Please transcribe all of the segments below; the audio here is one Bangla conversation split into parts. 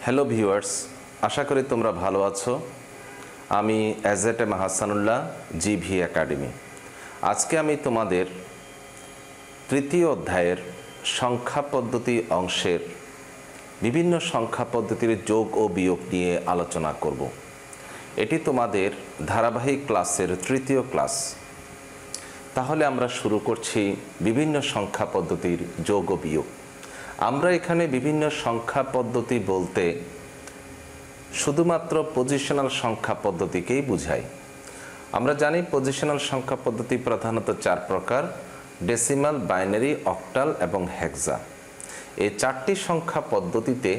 হ্যালো ভিউয়ার্স, আশা করি তোমরা ভালো আছো। আমি এজেটেম হাসানুল্লাহ, জিভি একাডেমি। আজকে আমি তোমাদের তৃতীয় অধ্যায়ের সংখ্যা পদ্ধতি অংশের বিভিন্ন সংখ্যা পদ্ধতির যোগ ও বিয়োগ নিয়ে আলোচনা করব। এটি তোমাদের ধারাবাহিক ক্লাসের তৃতীয় ক্লাস। তাহলে আমরা শুরু করছি বিভিন্ন সংখ্যা পদ্ধতির যোগ ও বিয়োগ। আমরা এখানে বিভিন্ন সংখ্যা পদ্ধতি বলতে শুধুমাত্র পজিশনাল সংখ্যা পদ্ধতিকেই বুঝাই। আমরা জানি পজিশনাল সংখ্যা পদ্ধতি প্রধানত চার প্রকার: ডেসিমাল, বাইনারি, অক্টাল এবং হেক্সা। এই চারটি সংখ্যা পদ্ধতিতে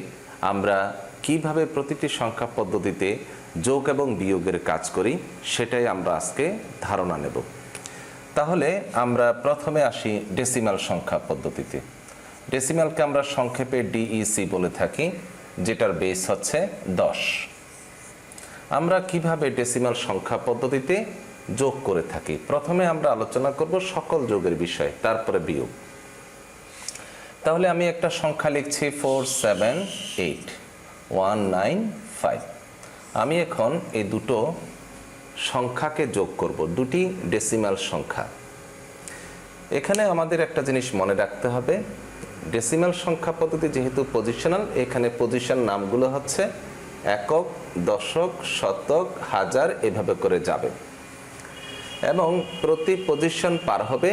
আমরা কিভাবে প্রতিটি সংখ্যা পদ্ধতিতে যোগ এবং বিয়োগের কাজ করি সেটাই আমরা আজকে ধারণা নেব। তাহলে আমরা প্রথমে আসি ডেসিমাল সংখ্যা পদ্ধতিতে। ডেসিমালকে আমরা সংক্ষেপে ডিইসি বলে থাকি, যেটার বেস হচ্ছে 10। আমরা কিভাবে ডেসিমাল সংখ্যা পদ্ধতিতে যোগ করে থাকি, প্রথমে আমরা আলোচনা করব সকল যোগের বিষয়ে, তারপরে বিয়োগ। তাহলে আমি একটা সংখ্যা লিখছি 478195। আমি এখন এই দুটো সংখ্যাকে যোগ করব, দুটি ডেসিমাল সংখ্যা। এখানে আমাদের একটা জিনিস মনে রাখতে হবে, ডেসিমাল সংখ্যা পদ্ধতি যেহেতু পজিশনাল, এখানে পজিশন নামগুলো হচ্ছে একক, দশক, শতক, হাজার, এভাবে করে যাবে এবং প্রতি পজিশন পার হবে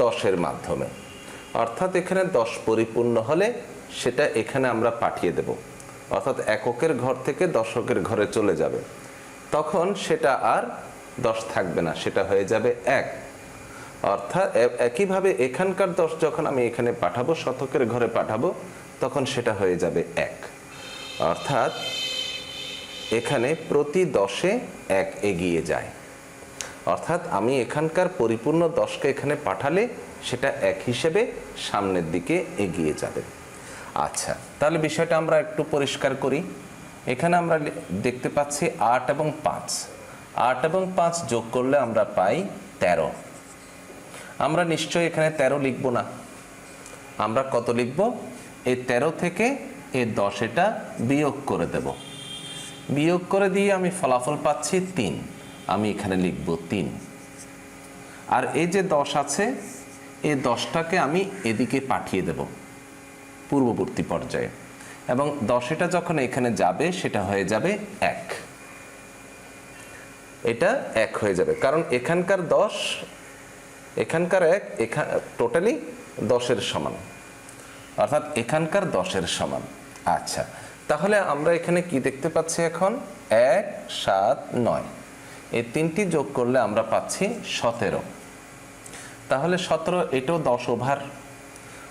10-এর মাধ্যমে। অর্থাৎ এখানে 10 পরিপূর্ণ হলে সেটা এখানে আমরা পাঠিয়ে দেব, অর্থাৎ এককের ঘর থেকে দশকের ঘরে চলে যাবে। তখন সেটা আর 10 থাকবে না, সেটা হয়ে যাবে 1। অর্থাৎ একইভাবে এখানকার 10 যখন আমি এখানে পাঠাবো, শতকের ঘরে পাঠাবো, তখন সেটা হয়ে যাবে 1। অর্থাৎ এখানে প্রতি 10-এ 1 এগিয়ে যায়। অর্থাৎ আমি এখানকার পরিপূর্ণ 10কে এখানে পাঠালে সেটা 1 হিসেবে সামনের দিকে এগিয়ে যাবে। আচ্ছা, তাহলে বিষয়টা আমরা একটু পরিষ্কার করি। এখানে আমরা দেখতে পাচ্ছি 8 এবং 5। 8 এবং 5 যোগ করলে আমরা পাই 13। আমরা নিশ্চয়ই এখানে 13 লিখব না, আমরা কত লিখব? এই 13 থেকে এই 10 এটা বিয়োগ করে দেব। বিয়োগ করে দিয়ে আমি ফলাফল পাচ্ছি 3। আমি এখানে লিখব 3। আর এই যে 10 আছে, এই 10টাকে আমি এদিকে পাঠিয়ে দেব পূর্ববর্তী পর্যায়ে, এবং 10 এটা যখন এখানে যাবে সেটা হয়ে যাবে 1। এটা 1 হয়ে যাবে, কারণ এখানকার 10, এখানকার 1, টোটালি 10-এর সমান, অর্থাৎ এখানকার 10-এর সমান। আচ্ছা, তাহলে আমরা এখানে কি দেখতে পাচ্ছি এখন? 1, 7, 9, এই তিনটি যোগ করলে আমরা পাচ্ছি 17। তাহলে 17, এটাও 10 ওভার,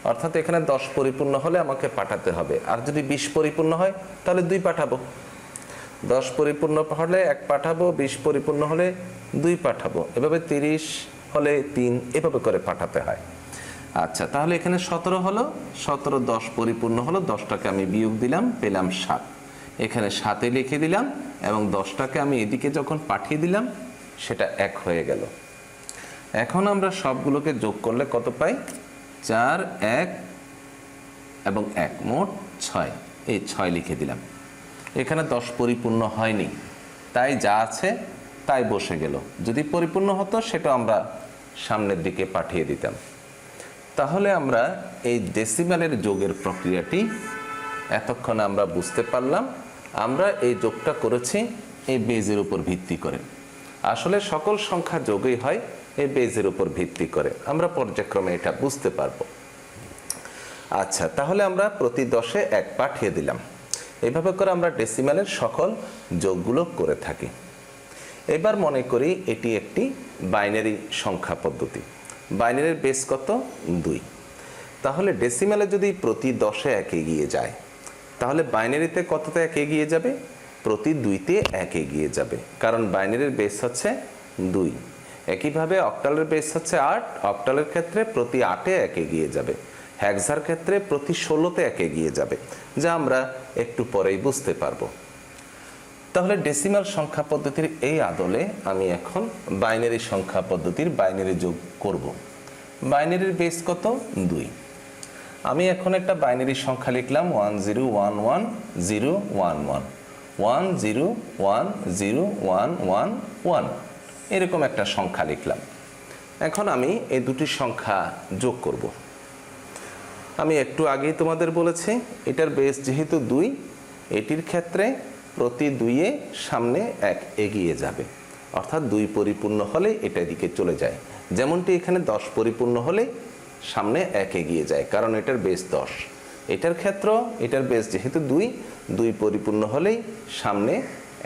অর্থাৎ এখানে 10 পরিপূর্ণ হলে আমাকে পাঠাতে হবে। আর যদি 20 পরিপূর্ণ হয় তাহলে 2 পাঠাবো। 10 পরিপূর্ণ হলে 1 পাঠাবো, 20 পরিপূর্ণ হলে 2 পাঠাবো, এভাবে 30 হলে 3, এভাবে করে পাঠাতে হয়। আচ্ছা, তাহলে এখানে 17 হলো, 17 10 পরিপূর্ণ হলো, 10টাকে আমি বিয়োগ দিলাম, পেলাম 7। এখানে 7-এ লিখে দিলাম এবং 10টাকে আমি এদিকে যখন পাঠিয়ে দিলাম সেটা 1 হয়ে গেল। এখন আমরা সবগুলোকে যোগ করলে কত পাই? 4, 1 এবং 1, মোট 6। এই 6 লিখে দিলাম। এখানে 10 পরিপূর্ণ হয়নি, তাই যা আছে তাই বসে গেল। যদি পরিপূর্ণ হতো সেটা আমরা সামনের দিকে পাঠিয়ে দিতাম। তাহলে আমরা এই ডেসিমালের যোগের প্রক্রিয়াটি এতক্ষণে আমরা বুঝতে পারলাম। আমরা এই যোগটা করেছি এই বেজের উপর ভিত্তি করে। আসলে সকল সংখ্যা যোগই হয় এই বেজের উপর ভিত্তি করে, আমরা পর্যায়ক্রমে এটা বুঝতে পারবো। আচ্ছা, তাহলে আমরা প্রতি 10-এ 1 পাঠিয়ে দিলাম। এভাবে করে আমরা ডেসিমালের সকল যোগগুলো করে থাকি। এবার মনে করি এটি একটি বাইনারি সংখ্যা পদ্ধতি। বাইনারির বেস কত? 2। তাহলে ডেসিমালে যদি প্রতি 10-এ 1 এগিয়ে যায়, তাহলে বাইনারিতে কততে 1 এগিয়ে যাবে? প্রতি 2-তে 1 এগিয়ে যাবে, কারণ বাইনারির বেস হচ্ছে 2। একইভাবে অক্টালের বেস হচ্ছে 8, অক্টালের ক্ষেত্রে প্রতি 8-এ 1 এগিয়ে যাবে। হেক্সার ক্ষেত্রে প্রতি 16-তে 1 এগিয়ে যাবে, যা আমরা একটু পরেই বুঝতে পারবো। তাহলে ডেসিমাল সংখ্যা পদ্ধতির এই আদলে আমি এখন বাইনারি সংখ্যা পদ্ধতির বাইনারি যোগ করব। বাইনারির বেস কত? 2। আমি এখন একটা বাইনারি সংখ্যা লিখলাম 10110111 10101111 এরকম একটা সংখ্যা লিখলাম। এখন আমি এই দুটি সংখ্যা যোগ করব। আমি একটু আগেই তোমাদের বলেছি এটার বেস যেহেতু 2, এটির ক্ষেত্রে প্রতি 2-এ সামনে 1 এগিয়ে যাবে, অর্থাৎ 2 পরিপূর্ণ হলে এটা দিকে চলে যায়। যেমনটি এখানে 10 পরিপূর্ণ হলে সামনে 1 এগিয়ে যায়, কারণ এটার বেস 10। এটার ক্ষেত্র এটার বেস যেহেতু 2 পরিপূর্ণ হলেই সামনে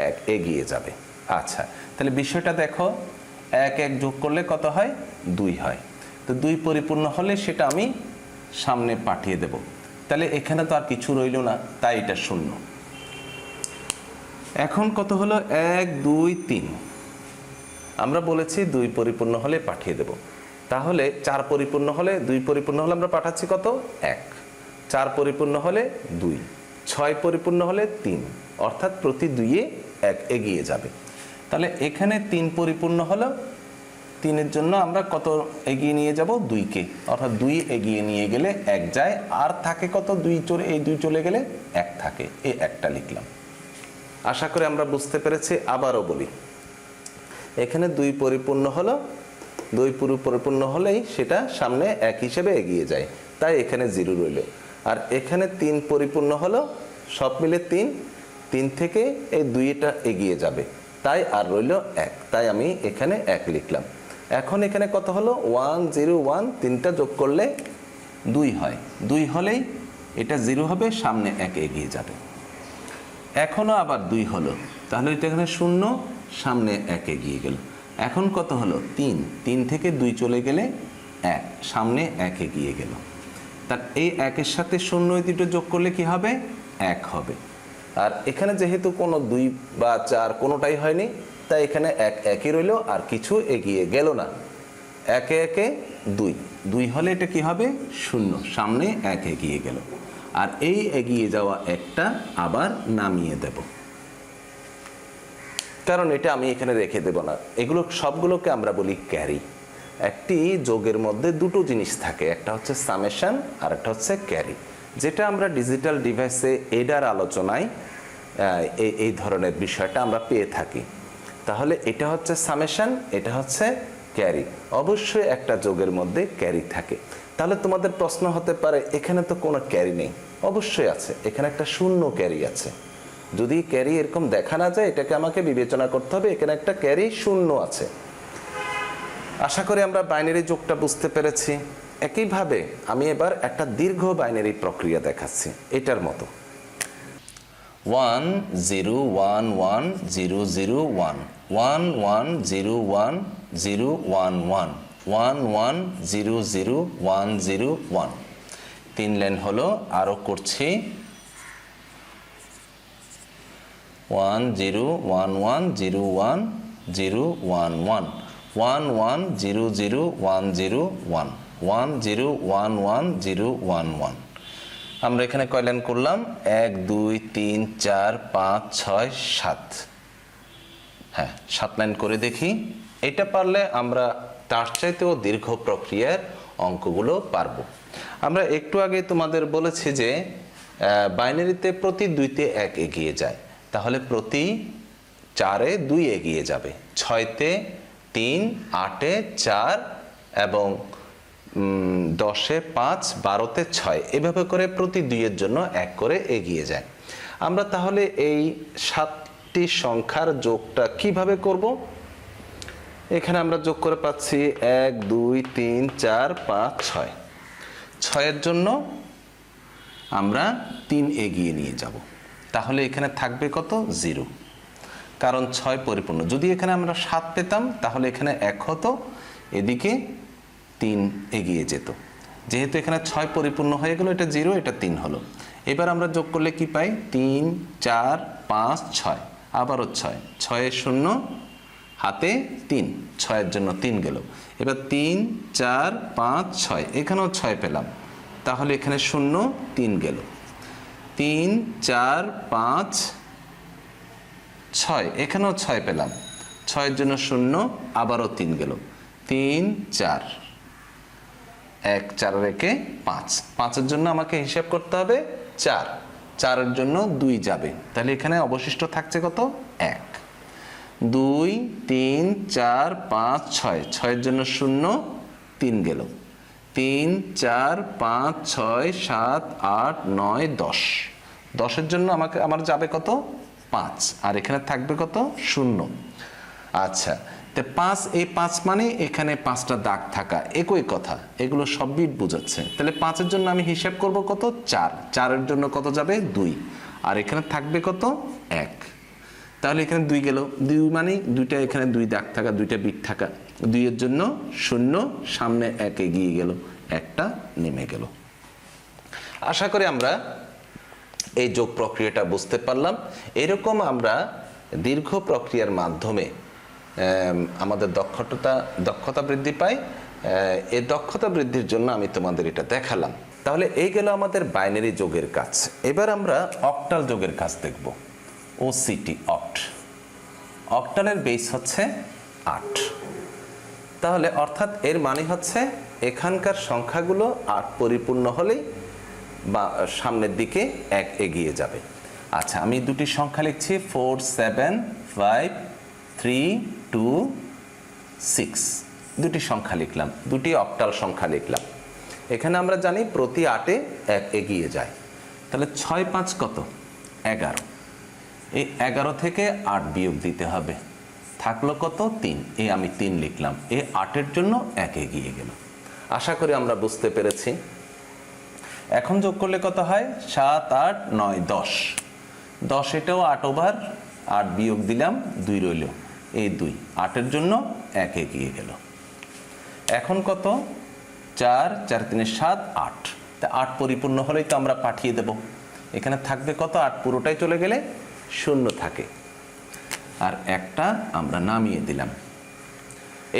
1 এগিয়ে যাবে। আচ্ছা, তাহলে বিষয়টা দেখো, 1 1 যোগ করলে কত হয়? 2 হয়। তো 2 পরিপূর্ণ হলে সেটা আমি সামনে পাঠিয়ে দেব। তাহলে এখানে তো আর কিছু রইল না, তাই এটা 0। এখন কত হলো? 1 2 3। আমরা বলেছি 2 পরিপূর্ণ হলে পাঠিয়ে দেব। তাহলে 4 পরিপূর্ণ হলে, 2 পরিপূর্ণ হলে আমরা পাঠাচ্ছি কত? 1। 4 পরিপূর্ণ হলে 2, 6 পরিপূর্ণ হলে 3, অর্থাৎ প্রতি 2-এ 1 এগিয়ে যাবে। তাহলে এখানে 3 পরিপূর্ণ হলো, 3-এর জন্য আমরা কত এগিয়ে নিয়ে যাব? 2-কে, অর্থাৎ 2 এগিয়ে নিয়ে গেলে 1 যায়, আর থাকে কত? 2 চলে, এই 2 চলে গেলে 1 থাকে, এই 1টা লিখলাম। আশা করি আমরা বুঝতে পেরেছি। আবারও বলি, এখানে 2 পরিপূর্ণ হলো, 2 পরিপূর্ণ হলেই সেটা সামনে 1 হিসেবে এগিয়ে যায়, তাই এখানে 0 রইল। আর এখানে 3 পরিপূর্ণ হলো, সব মিলে 3 থেকে এই 2টা এগিয়ে যাবে, তাই আর রইল 1, তাই আমি এখানে 1 লিখলাম। এখন এখানে কত হলো? 1 0 1, 3টা যোগ করলে 2 হয়। 2 হলেই এটা 0 হবে, সামনে 1 এগিয়ে যাবে। এখনও আবার 2 হলো, তাহলে এটা এখানে 0, সামনে 1 এগিয়ে গেল। এখন কত হলো? 3 থেকে 2 চলে গেলে 1, সামনে 1 এগিয়ে গেল। তার এই 1-এর সাথে 0 দুটো যোগ করলে কি হবে? 1 হবে। আর এখানে যেহেতু কোনো 2 বা 4 কোনোটাই হয়নি, তাই এখানে 1 1ই রইল, আর কিছু এগিয়ে গেল না। 1 1 2 হলে এটা কি হবে? 0, সামনে 1 এগিয়ে গেল। আর এই এগিয়ে যাওয়া 1টা আবার নামিয়ে দেব, কারণ এটা আমি এখানে রেখে দেব না। এগুলো সবগুলোকে আমরা বলি ক্যারি। একটি যোগের মধ্যে দুটো জিনিস থাকে, একটা হচ্ছে সামেশন আর একটা হচ্ছে ক্যারি, যেটা আমরা ডিজিটাল ডিভাইসে এডার আলোচনায় এই ধরনের বিষয়টা আমরা পেয়ে থাকি। তাহলে এটা হচ্ছে সামেশন, এটা হচ্ছে ক্যারি। অবশ্যই একটা যোগের মধ্যে ক্যারি থাকে। তাহলে তোমাদের প্রশ্ন হতে পারে, এখানে তো কোনো ক্যারি নেই। অবশ্যই আছে, এখানে একটা শূন্য ক্যারি আছে। যদি ক্যারি এরকম দেখা না যায়, এটাকে আমাকে বিবেচনা করতে হবে, এখানে একটা ক্যারি শূন্য আছে। আশা করি আমরা বাইনারি যোগটা বুঝতে পেরেছি। একইভাবে আমি এবার একটা দীর্ঘ বাইনারি প্রক্রিয়া দেখাচ্ছি, এটার মতো। 1 0 1 1 0 0 1 1 1 0 1 0 1 1 1 1 0 0 1 0 1। 3 লাইন হলো, আরো করছি। 1 0 1 1 0 1 0 1 1 1 1 0 0 1 0 1 1 0 1 1 0 1 1। আমরা এখানে কয় লাইন করলাম? 1 2 3 4 5 6 7। হ্যাঁ, 7 লাইন করে দেখি। এটা পারলে আমরা তার চাইতেও দীর্ঘ প্রক্রিয়ার অঙ্কগুলো পারবো। আমরা একটু আগে তোমাদের বলেছি যে বাইনারিতে প্রতি 2-তে 1 এগিয়ে যায়, তাহলে প্রতি 4-এ 2 এগিয়ে যাবে, 6-তে 3, 8-এ 4 এবং 10-এ 5, 12-তে 6, এভাবে করে প্রতি 2-এর জন্য 1 করে এগিয়ে যায়। আমরা তাহলে এই 7টি সংখ্যার যোগটা কিভাবে করব? এখানে আমরা যোগ করে পাচ্ছি 1 2 3 4 5 6। 6-এর জন্য আমরা 3 এগিয়ে নিয়ে যাব, তাহলে এখানে থাকবে কত? 0, কারণ 6 পরিপূর্ণ। যদি এখানে আমরা 7 পেতাম, তাহলে এখানে 1 হতো, এদিকে 3 এগিয়ে যেত। যেহেতু এখানে 6 পরিপূর্ণ হয়ে গেল, এটা 0, এটা 3 হলো। এবার আমরা যোগ করলে কি পাই? 3 4 5 6, আবারও 6, 6-এ 0, হাতে 3, 6-এর জন্য 3 গেল। এবার 3 4 5 6, এখানেও 6 পেলাম, তাহলে এখানে 0, 3 গেল। 3 4 5 6, এখানেও 6 পেলাম, 6-এর জন্য 0, আবারও 3 গেল। 3 4 1 4 রেখে 5, 5-এর জন্য আমাকে হিসাব করতে হবে 4, 4-এর জন্য 2 যাবে, তাহলে এখানে অবশিষ্ট থাকছে কত 1, 2 3 4 5 6, 6-এর জন্য 0, 3 গেল, 3 4 5 6 7 8 9 10, 10-এর জন্য আমার যাবে কত 5, আর এখানে থাকবে কত 0। আচ্ছা, তো 5, এই 5 মানে এখানে 5টা দাগ থাকা, একই কথা, এগুলো সব বিট বোঝাচ্ছে। তাহলে 5-এর জন্য আমি হিসাব করব কত 4, 4-এর জন্য কত যাবে 2, আর এখানে থাকবে কত 1, তাহলে এখানে 2 গেল, 2 মানে দুইটা এখানে 2 দাগ থাকা, দুইটা বিট থাকা, 2-এর জন্য 0, সামনে 1 এগিয়ে গেল, একটা নেমে গেল। আশা করি আমরা এই যোগ প্রক্রিয়াটা বুঝতে পারলাম। এরকম আমরা দীর্ঘ প্রক্রিয়ার মাধ্যমে আমাদের দক্ষতা বৃদ্ধি পায়। এই দক্ষতা বৃদ্ধির জন্য আমি তোমাদের এটা দেখালাম। তাহলে এই গেল আমাদের বাইনারি যোগের কাজ। এবার আমরা অক্টাল যোগের কাজ দেখব। OCT, অক্টালের বেস হচ্ছে 8। তাহলে অর্থাৎ এর মানে হচ্ছে এখানকার সংখ্যাগুলো 8 পরিপূর্ণ হলেই বা সামনের দিকে 1 এগিয়ে যাবে। আচ্ছা, আমি দুটি সংখ্যা লিখছি, 4 7 5 3 2 6, দুটি সংখ্যা লিখলাম, দুটি অক্টাল সংখ্যা লিখলাম। এখানে আমরা জানি প্রতি 8-এ 1 এগিয়ে যায়। তাহলে 6 5 কত 11, এই 11 থেকে 8 বিয়োগ দিতে হবে, থাকলো কত 3, এই আমি 3 লিখলাম, এই 8-এর জন্য 1 এগিয়ে গেল। আশা করি আমরা বুঝতে পেরেছি। এখন যোগ করলে কত হয় 7 8 9 10, 10 এটাও 8 ওভার, 8 বিয়োগ দিলাম 2 রইল, এই 2, 8-এর জন্য 1 এগিয়ে গেল। এখন কত 4 4 3 7 8, তা 8 পরিপূর্ণ হলেই তো আমরা পাঠিয়ে দেব। এখানে থাকবে কত 8 পুরোটাই চলে গেলে 0 থাকে, আর একটা আমরা নামিয়ে দিলাম।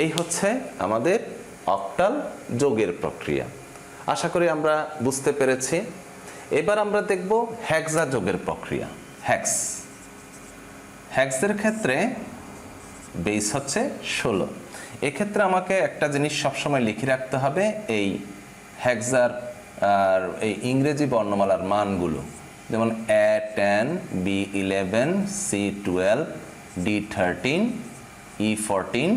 এই হচ্ছে আমাদের অক্টাল যোগের প্রক্রিয়া। আশা করি আমরা বুঝতে পেরেছি। এবার আমরা দেখব হেক্সা যোগের প্রক্রিয়া। হেক্সের ক্ষেত্রে বেস হচ্ছে 16। এক্ষেত্রে আমাকে একটা জিনিস সবসময় লিখে রাখতে হবে, এই হেক্সার আর এই ইংরেজি বর্ণমালার মানগুলো, যেমন A10 B11 C12 D13 E14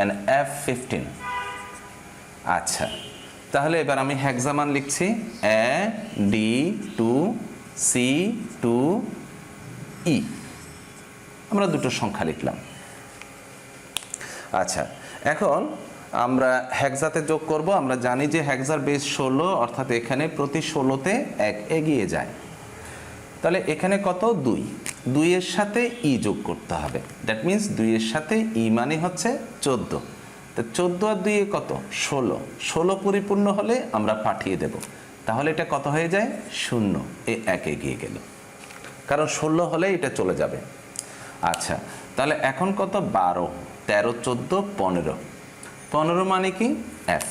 and F15। আচ্ছা, তাহলে এবার আমি হেক্সা মান লিখছি A D2 C2 E, আমরা দুটো সংখ্যা লিখলাম। আচ্ছা, এখন আমরা হেক্সাতে যোগ করব। আমরা জানি যে হেক্সার বেস 16, অর্থাৎ এখানে প্রতি 16-তে 1 এগিয়ে যায়। তাহলে এখানে কত 2, 2-এর সাথে ই যোগ করতে হবে, দ্যাট মিন্স 2-এর সাথে ই মানে হচ্ছে 14। তো 14 আর 2 কত 16, 16 পরিপূর্ণ হলে আমরা পাঠিয়ে দেব। তাহলে এটা কত হয়ে যায় 0, এ 1 এগিয়ে গেল, কারণ 16 হলে এটা চলে যাবে। আচ্ছা, তাহলে এখন কত 12 13 14 15, 15 মানে কি F।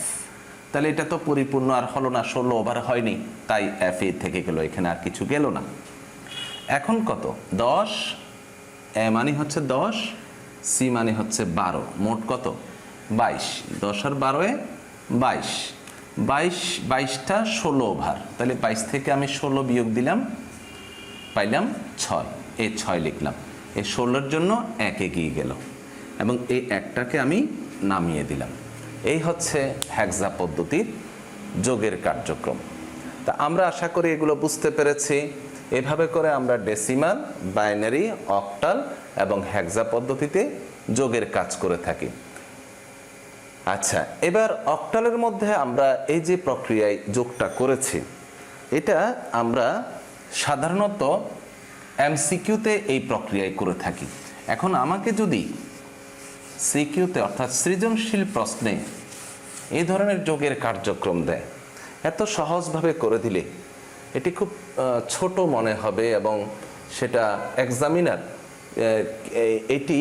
তাহলে এটা তো পরিপূর্ণ আর হলো না, 16 ওভার হয়নি, তাই F এ থেকে গেল, এখানে আর কিছু গেল না। এখন কত 10, এ মানে হচ্ছে 10, সি মানে হচ্ছে 12, মোট কত 22, 10 আর 12-এ 22, 22টা 16 ওভার, তাহলে 22 থেকে আমি 16 বিয়োগ দিলাম, পাইলাম 6, এই 6 লিখলাম, এই 16-এর জন্য 1 এগিয়ে গেল, এবং এই 1টাকে আমি নামিয়ে দিলাম। এই হচ্ছে হেক্সা পদ্ধতির যোগের কার্যক্রম। তা আমরা আশা করি এগুলো বুঝতে পেরেছি। এভাবে করে আমরা ডেসিমাল, বাইনারি, অক্টাল এবং হেক্সা পদ্ধতিতে যোগের কাজ করে থাকি। আচ্ছা, এবার অক্টালের মধ্যে আমরা এই যে প্রক্রিয়ায় যোগটা করেছি, এটা আমরা সাধারণত MCQতে এই প্রক্রিয়ায় করে থাকি। এখন আমাকে যদি CQতে অর্থাৎ সৃজনশীল প্রশ্নে এই ধরনের যোগের কার্যক্রম দেয়, এত সহজভাবে করে দিলে এটি খুব ছোট মনে হবে, এবং সেটা এক্সামিনার এটি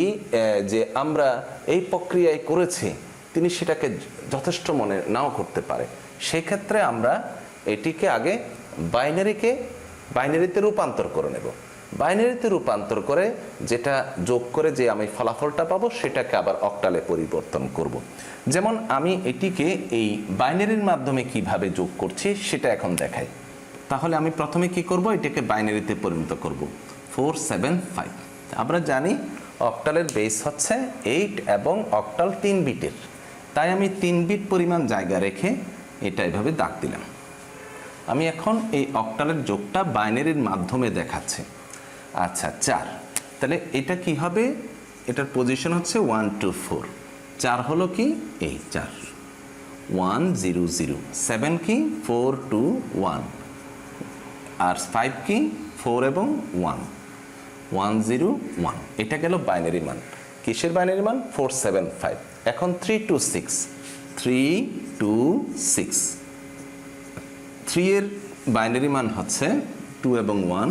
যে আমরা এই প্রক্রিয়ায় করেছি তিনি সেটাকে যথেষ্ট মনে নাও করতে পারে। সেই ক্ষেত্রে আমরা এটিকে আগে বাইনারিতে রূপান্তর করে নেব। বাইনারিতে রূপান্তর করে যেটা যোগ করে যে আমি ফলাফলটা পাবো সেটাকে আবার অক্টালে পরিবর্তন করব। যেমন আমি এটিকে এই বাইনারির মাধ্যমে কিভাবে যোগ করছি সেটা এখন দেখাই। তাহলে আমি প্রথমে কি করব, এটাকে বাইনারিতে পরিণত করব 475। আমরা জানি অক্টালের বেস হচ্ছে 8 এবং অক্টাল 3 বিটের, তাই আমি 3 বিট পরিমাণ জায়গা রেখে এটা এভাবে দাগ দিলাম। আমি এখন এই অক্টালের যোগটা বাইনারির মাধ্যমে দেখাচ্ছি। আচ্ছা 4, তাহলে এটা কি হবে, এটার পজিশন হচ্ছে 1 2 4, 4 হলো কি এই 4, 1 0 0, 7 কি 4 2 1, আর 5 কি 4 এবং 1 1 0 1। এটা গেল বাইনারি মান। কিসের বাইনারি মান? 475। এখন 3 2 6, 3 2 6, 3 এর বাইনারি মান হচ্ছে 2 এবং 1,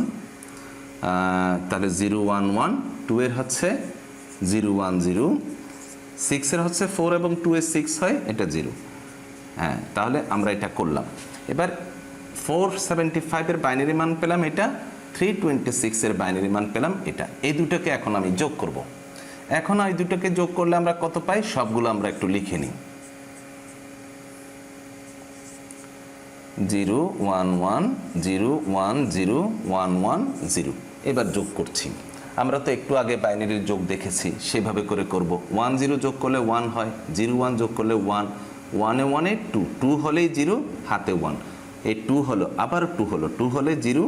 তাহলে 0 1 1, 2 এর হচ্ছে 0 1 0, 6 এর হচ্ছে 4 এবং 2 এর 6 হয়, এটা 0। হ্যাঁ, তাহলে আমরা এটা করলাম। এবার 475 এর বাইনারি মান পেলাম এটা, 326 এর বাইনারি মান পেলাম এটা। এই দুটোকে এখন আমি যোগ করব। এখন এই দুটোকে যোগ করলে আমরা কত পাই সবগুলো আমরা একটু লিখে নিই। 0 1 1 0 1 0 1 1 0। এবার যোগ করছি। আমরা তো একটু আগে বাইনারির যোগ দেখেছি, সেভাবে করে করব। 1 0 যোগ করলে 1 হয়, 0 1 যোগ করলে 1, 1 এ 1 এ 2, 2 হলেই 0 হাতে 1, এই 2 হলো, আবার 2 হলো, 2 হলে 0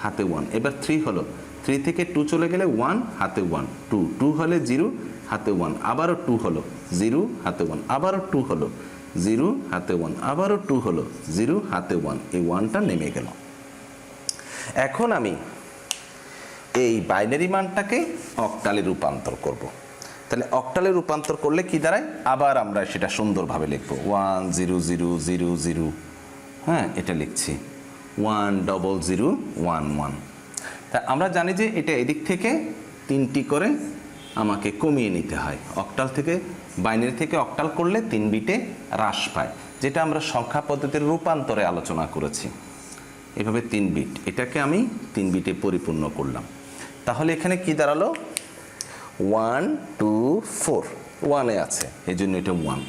হাতে 1। এবার 3 হলো, 3 থেকে 2 চলে গেলে 1 হাতে 1, 2 2 হলে 0 হাতে 1, আবারও 2 হলো 0 হাতে 1, আবারও 2 হলো 0 হাতে 1, আবারও 2 হলো 0 হাতে 1, এই 1টা নেমে গেল। এখন আমি এই বাইনারি মানটাকে অক্টালে রূপান্তর করব। তাহলে অক্টালে রূপান্তর করলে কি দাঁড়ায়, আবার আমরা সেটা সুন্দরভাবে লিখব 1 0 0 0 0। হ্যাঁ, এটা লিখছি 1 0 0 1 1। তা আমরা জানি যে এটা এদিক থেকে 3টি করে আমাকে কমিয়ে নিতে হয়। অক্টাল থেকে বাইনারি থেকে অক্টাল করলে 3 বিটে হ্রাস পায়, যেটা আমরা সংখ্যা পদ্ধতির রূপান্তরে আলোচনা করেছি। এভাবে 3 বিট, এটাকে আমি 3 বিটে পরিপূর্ণ করলাম। তাহলে এখানে কি দাঁড়ালো 1 2 4, 1 এ আছে এই জন্য এটা 1,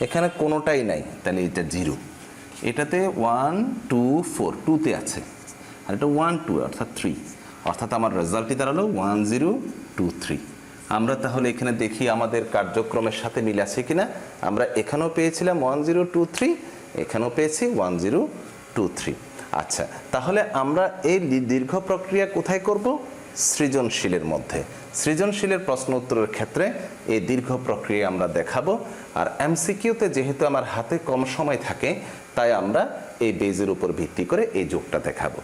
এখানে কোনোটাই নাই তাহলে এটা 0, এটাতে 1 2 4, 2তে আছে, আর এটা 1 2 অর্থাৎ 3, অর্থাৎ আমার রেজাল্টই দাঁড়ালো 1 0 2 3। আমরা তাহলে এখানে দেখি আমাদের কার্যক্রমের সাথে মিল আছে কিনা। আমরা এখানেও পেয়েছিলাম 1 0 2 3, এখানেও পেয়েছি 1 0 2 3। আচ্ছা, তাহলে আমরা এই দীর্ঘ প্রক্রিয়া কোথায় করব? সৃজনশীলের মধ্যে। সৃজনশীলের প্রশ্ন উত্তরের ক্ষেত্রে এই দীর্ঘ প্রক্রিয়া আমরা দেখাবো। আর এমসিকিউতে যেহেতু আমার হাতে কম সময় থাকে, তাই আমরা এই বেজের উপর ভিত্তি করে এই যোগটা দেখাবো।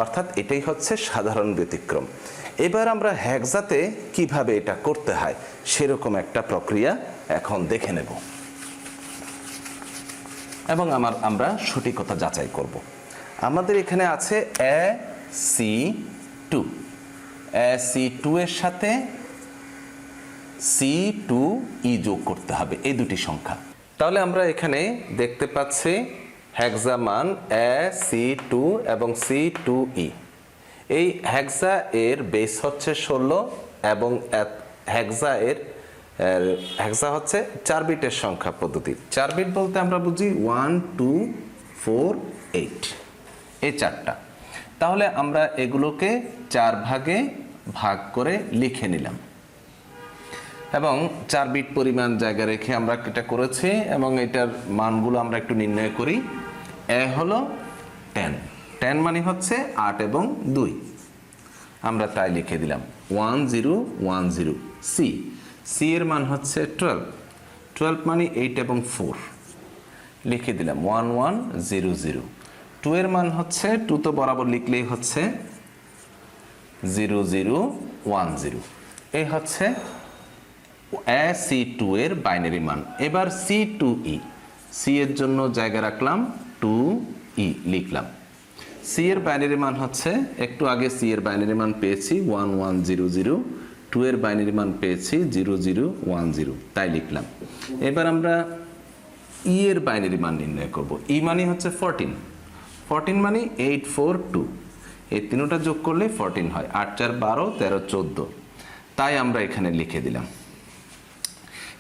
অর্থাৎ এটাই হচ্ছে সাধারণ ব্যতিক্রম। এবার আমরা হেক্সাতে কিভাবে এটা করতে হয় সেরকম একটা প্রক্রিয়া এখন দেখে নেব এবং আমরা সঠিকতা যাচাই করব। আমাদের এখানে আছে AC2, AC2 এর সাথে C2E যোগ করতে হবে, এই দুটি সংখ্যা। তাহলে আমরা এখানে দেখতে পাচ্ছি হেক্সা মান AC2 এবং C2E। এই হেক্সা এর বেস হচ্ছে 16 এবং হেক্সা হচ্ছে 4 বিটের সংখ্যা পদ্ধতি। 4 বিট বলতে আমরা বুঝি 1 2 4 8, এই 4টা। তাহলে আমরা এগুলোকে 4 ভাগে ভাগ করে লিখে নিলাম এবং 4 বিট পরিমাণ জায়গা রেখে আমরা এটা করেছি এবং এটার মানগুলো আমরা একটু নির্ণয় করি। এ হলো 10, 10 মানে হচ্ছে 8 এবং 2, আমরা তাই লিখে দিলাম 1 0 1 0। সি এর মান হচ্ছে 12, 12 মানে 8 এবং 4, লিখে দিলাম 1 1 0 0। 2 এর মান হচ্ছে 2 তো বরাবর লিখলেই হচ্ছে 0 0 1 0। এই হচ্ছে AC2 এর বাইনারি মান। এবার C2E, সি এর জন্য জায়গা রাখলাম 2E লিখলাম। সি এর বাইনারি মান হচ্ছে, একটু আগে সি এর বাইনারি মান পেয়েছি 1 1 0 0, 2 এর বাইনারি মান পেয়েছি 0 0 1 0, তাই লিখলাম। এবার আমরা ই এর বাইনারি মান নির্ণয় করব। ই মানে হচ্ছে 14, 14 মানে 8 4 2। এই তিনটা যোগ করলে 14 হয়। 8 4 12 13 14, তাই আমরা এখানে লিখে দিলাম।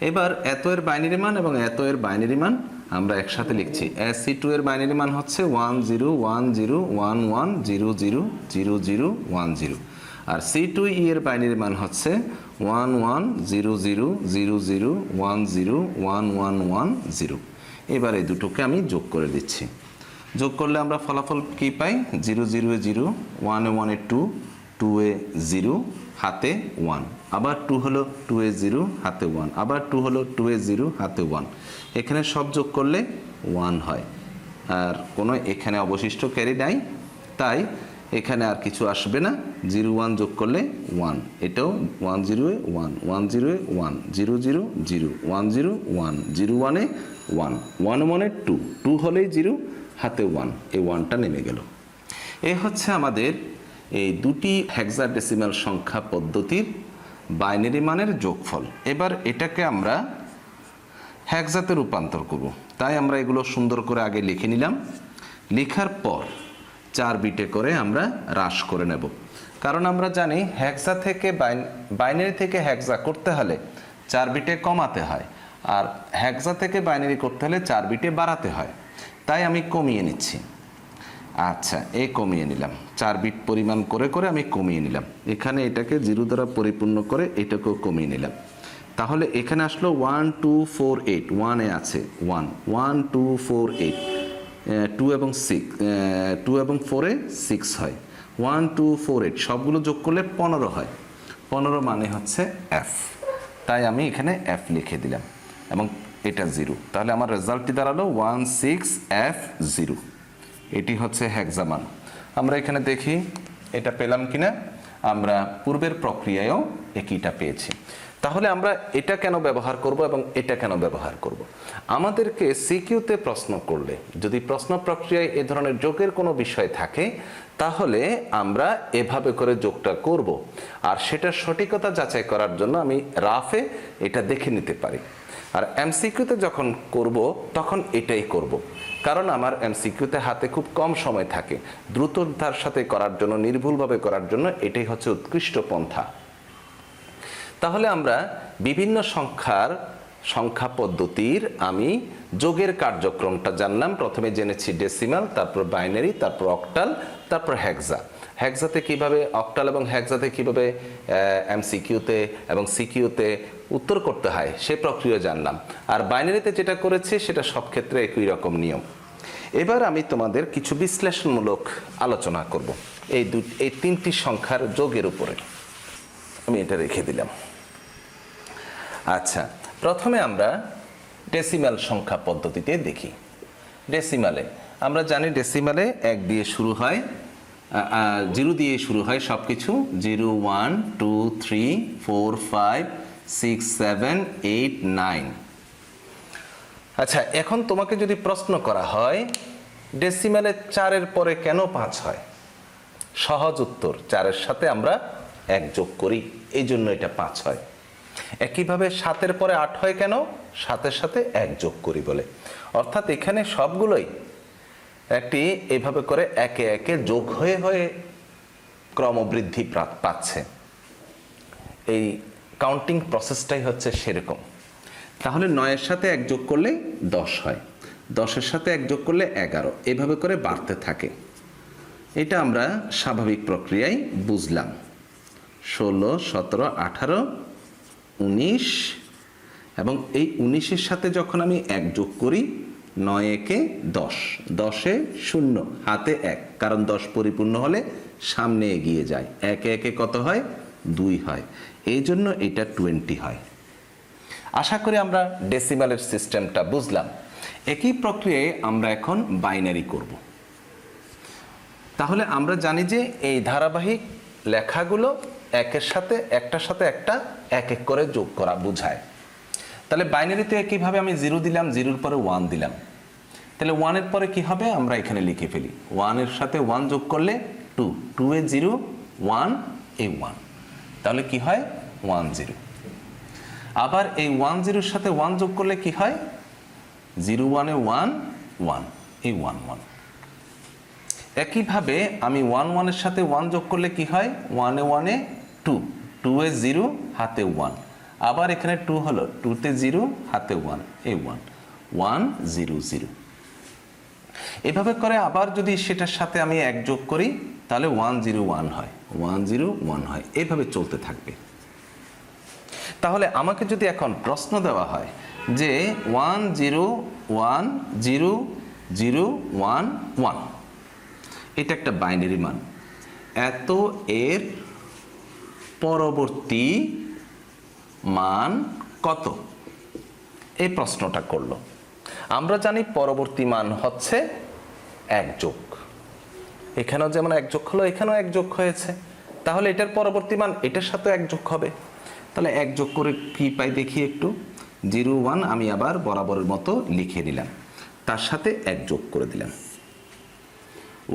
এবার এত এর বাইনারি মান এবং এত এর বাইনারি মান আমরা একসাথে লিখছি। SC2 এর বাইনারি মান হচ্ছে 10101100000010, আর C2E এর বাইনারি মান হচ্ছে 110000101110। এবার এই দুটোকে আমি যোগ করে দিচ্ছি। যোগ করলে আমরা ফলাফল কি পাই? 0 0 এ 0, 1 এ 1 এ 2, 2 এ 0 হাতে 1, আবার 2 হলো 2 এ 0 হাতে 1, আবার 2 হলো 2 এ 0 হাতে 1। এখানে সব যোগ করলে 1 হয়, আর কোনো এখানে অবশিষ্ট ক্যারি নাই, তাই এখানে আর কিছু আসবে না। 0 1 যোগ করলে 1, এটাও 1 0 এ 1, 1 0 এ 1, 0 0 0, 1 0 1, 0 1 এ 1, 1 1 এ 2, 2 হলেই 0 হাতে 1, এই 1টা নেমে গেল। এই হচ্ছে আমাদের এই দুটি হেক্সাডেসিমাল সংখ্যা পদ্ধতির বাইনারি মানের যোগফল। এবার এটাকে আমরা হেক্সাতে রূপান্তর করব, তাই আমরা এগুলো সুন্দর করে আগে লিখে নিলাম। লেখার পর 4 বিটে করে আমরা হ্রাস করে নেব, কারণ আমরা জানি হেক্সা থেকে বাইনারি থেকে হেক্সা করতে হলে 4 বিটে কমাতে হয়, আর হেক্সা থেকে বাইনারি করতে হলে 4 বিটে বাড়াতে হয়, তাই আমি কমিয়ে নিচ্ছি। আচ্ছা, এই কমিয়ে নিলাম, 4 বিট পরিমাণ করে করে আমি কমিয়ে নিলাম। এখানে এটাকে 0 দ্বারা পরিপূর্ণ করে এটাকেও কমিয়ে নিলাম। তাহলে এখানে আসলো 1 2 4 8, 1 এ আছে 1, 1 2 4 8, 2 এবং 4 এ 6 হয়, 1 2 4 8 সবগুলো যোগ করলে 15 হয়। 15 মানে হচ্ছে F, তাই আমি এখানে F লিখে দিলাম এবং এটা 0। তাহলে আমার রেজাল্টটি দাঁড়ালো 16F0, এটি হচ্ছে হেক্সামান। আমরা এখানে দেখি এটা পেলাম কিনা। আমরা পূর্বের প্রক্রিয়ায়ও একইটা পেয়েছি। তাহলে আমরা এটা কেন ব্যবহার করব এবং এটা কেন ব্যবহার করব? আমাদেরকে সিকিউতে প্রশ্ন করলে যদি প্রশ্ন প্রক্রিয়ায় এ ধরনের যোগের কোনো বিষয় থাকে, তাহলে আমরা এভাবে করে যোগটা করব, আর সেটার সঠিকতা যাচাই করার জন্য আমি রাফে এটা দেখে নিতে পারি। আর এমসিকিউতে যখন করব তখন এটাই করব, কারণ আমার এমসিকিউতে হাতে খুব কম সময় থাকে। দ্রুততার সাথে করার জন্য, নির্ভুলভাবে করার জন্য এটাই হচ্ছে উৎকৃষ্ট পন্থা। তাহলে আমরা বিভিন্ন সংখ্যা পদ্ধতির আমি যোগের কার্যক্রমটা জানলাম। প্রথমে জেনেছি ডেসিমাল, তারপর বাইনারি, তারপর অক্টাল, তারপর হেক্সা। হেক্সাতে কিভাবে, অক্টাল এবং হেক্সাতে কিভাবে এমসিকিউতে এবং সিকিউতে উত্তর করতে হয় সে প্রক্রিয়া জানলাম। আর বাইনারিতে যেটা করেছি সেটা সব ক্ষেত্রে একই রকম নিয়ম। এবার আমি তোমাদের কিছু বিশ্লেষণমূলক আলোচনা করব এই 3টি সংখ্যার যোগের উপরে। আমি এটা রেখে দিলাম। আচ্ছা, প্রথমে আমরা ডেসিমাল সংখ্যা পদ্ধতিতে দেখি। ডেসিমালে আমরা জানি ডেসিমালে 1 দিয়ে শুরু হয়, 0 দিয়ে শুরু হয় সব কিছু। 0 1 2 3 4 5 6 7 8 9। আচ্ছা, এখন তোমাকে যদি প্রশ্ন করা হয় ডেসিমালে 4-এর পরে কেন 5 হয়, সহজ উত্তর, 4-এর সাথে আমরা 1 যোগ করি, এই জন্য এটা 5 হয়। একইভাবে 7-এর পরে 8 হয় কেন, 7-এর সাথে 1 যোগ করি বলে। অর্থাৎ এখানে সবগুলোই একটি এভাবে করে একে একে যোগ হয়ে হয়ে ক্রমবৃদ্ধি পাচ্ছে। এই কাউন্টিং প্রসেসটাই হচ্ছে সেরকম। তাহলে 9-এর সাথে 1 যোগ করলে 10 হয়, 10-এর সাথে 1 যোগ করলে 11, এভাবে করে বাড়তে থাকে। এটা আমরা স্বাভাবিক প্রক্রিয়ায় বুঝলাম। 16 17 18 19, এবং এই 19-এর সাথে যখন আমি 1 যোগ করি, 9 একে 10, 10-এ 0 হাতে 1, কারণ 10 পরিপূর্ণ হলে সামনে এগিয়ে যায়। একে একে কত হয়, 2 হয়, এই জন্য এটা 20 হয়। আশা করি আমরা ডেসিমালের সিস্টেমটা বুঝলাম। একই প্রক্রিয়ায় আমরা এখন বাইনারি করব। তাহলে আমরা জানি যে এই ধারাবাহিক লেখাগুলো একটার সাথে একটা এক এক করে যোগ করা বোঝায়। তাহলে বাইনারিতে একইভাবে আমি 0 দিলাম, 0-এর পরে 1 দিলাম। তাহলে 1-এর পরে কি হবে, আমরা এখানে লিখে ফেলি। 1-এর সাথে 1 যোগ করলে 2, 2 এ 0, 1 এ 1, তাহলে কি হয় 1 0। আবার এই 1 0-এর সাথে 1 যোগ করলে কি হয়, 0 1 এ 1 1, এই 1 1। একইভাবে আমি 1 1-এর সাথে 1 যোগ করলে কি হয়, 1 1-এ 2, 2-এ 0 হাতে 1, আবার এখানে 2 হলো, 2-তে 0 হাতে 1, এই 1 1 0 0। এভাবে করে আবার যদি সেটার সাথে আমি 1 যোগ করি তাহলে 1 0 1 হয়, 1 0 1 হয়, এইভাবে চলতে থাকবে। তাহলে আমাকে যদি এখন প্রশ্ন দেওয়া হয় যে 1 0 1 0 0 1 1, এটা একটা বাইনারি মান, এত এর পরবর্তী মান কত, এই প্রশ্নটা করলো। আমরা জানি পরবর্তী মান হচ্ছে 1 যোগ, এখানেও যেমন 1 যোগ হলো, এখানেও 1 যোগ হয়েছে, তাহলে এটার পরবর্তী মান এটার সাথে 1 যোগ হবে। তাহলে 1 যোগ করে কি পাই দেখি একটু, 0 1 আমি আবার বরাবরের মতো লিখে দিলাম, তার সাথে 1 যোগ করে দিলাম,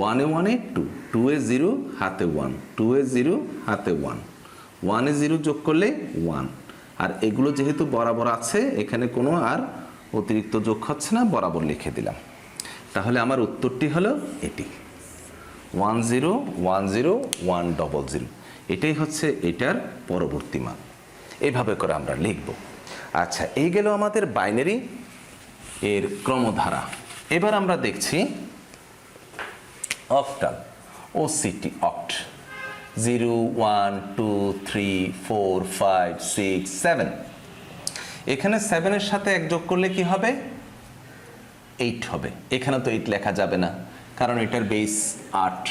1 এ 1 এ 2, 2-এ 0 হাতে 1, 2-এ 0 হাতে 1, 1-এ 0 যোগ করলে 1, আর এগুলো যেহেতু বরাবর আছে এখানে কোনো আর অতিরিক্ত যোগ হচ্ছে না, বরাবর লিখে দিলাম। তাহলে আমার উত্তরটি হলো এটি 1 0 1 0 1 0 0, এটাই হচ্ছে এটার পরবর্তী মান। এইভাবে করে আমরা লিখব। আচ্ছা, এই গেল আমাদের বাইনারি এর ক্রমধারা। এবার আমরা দেখছি অক্টাল, ওসিটি অক্ট, 0 1 2 3 4 5 6 7। এখানে 7-এর সাথে 1 যোগ করলে কি হবে, 8 হবে। এখানে তো 8 লেখা যাবে না, কারণ এটার বেস 8,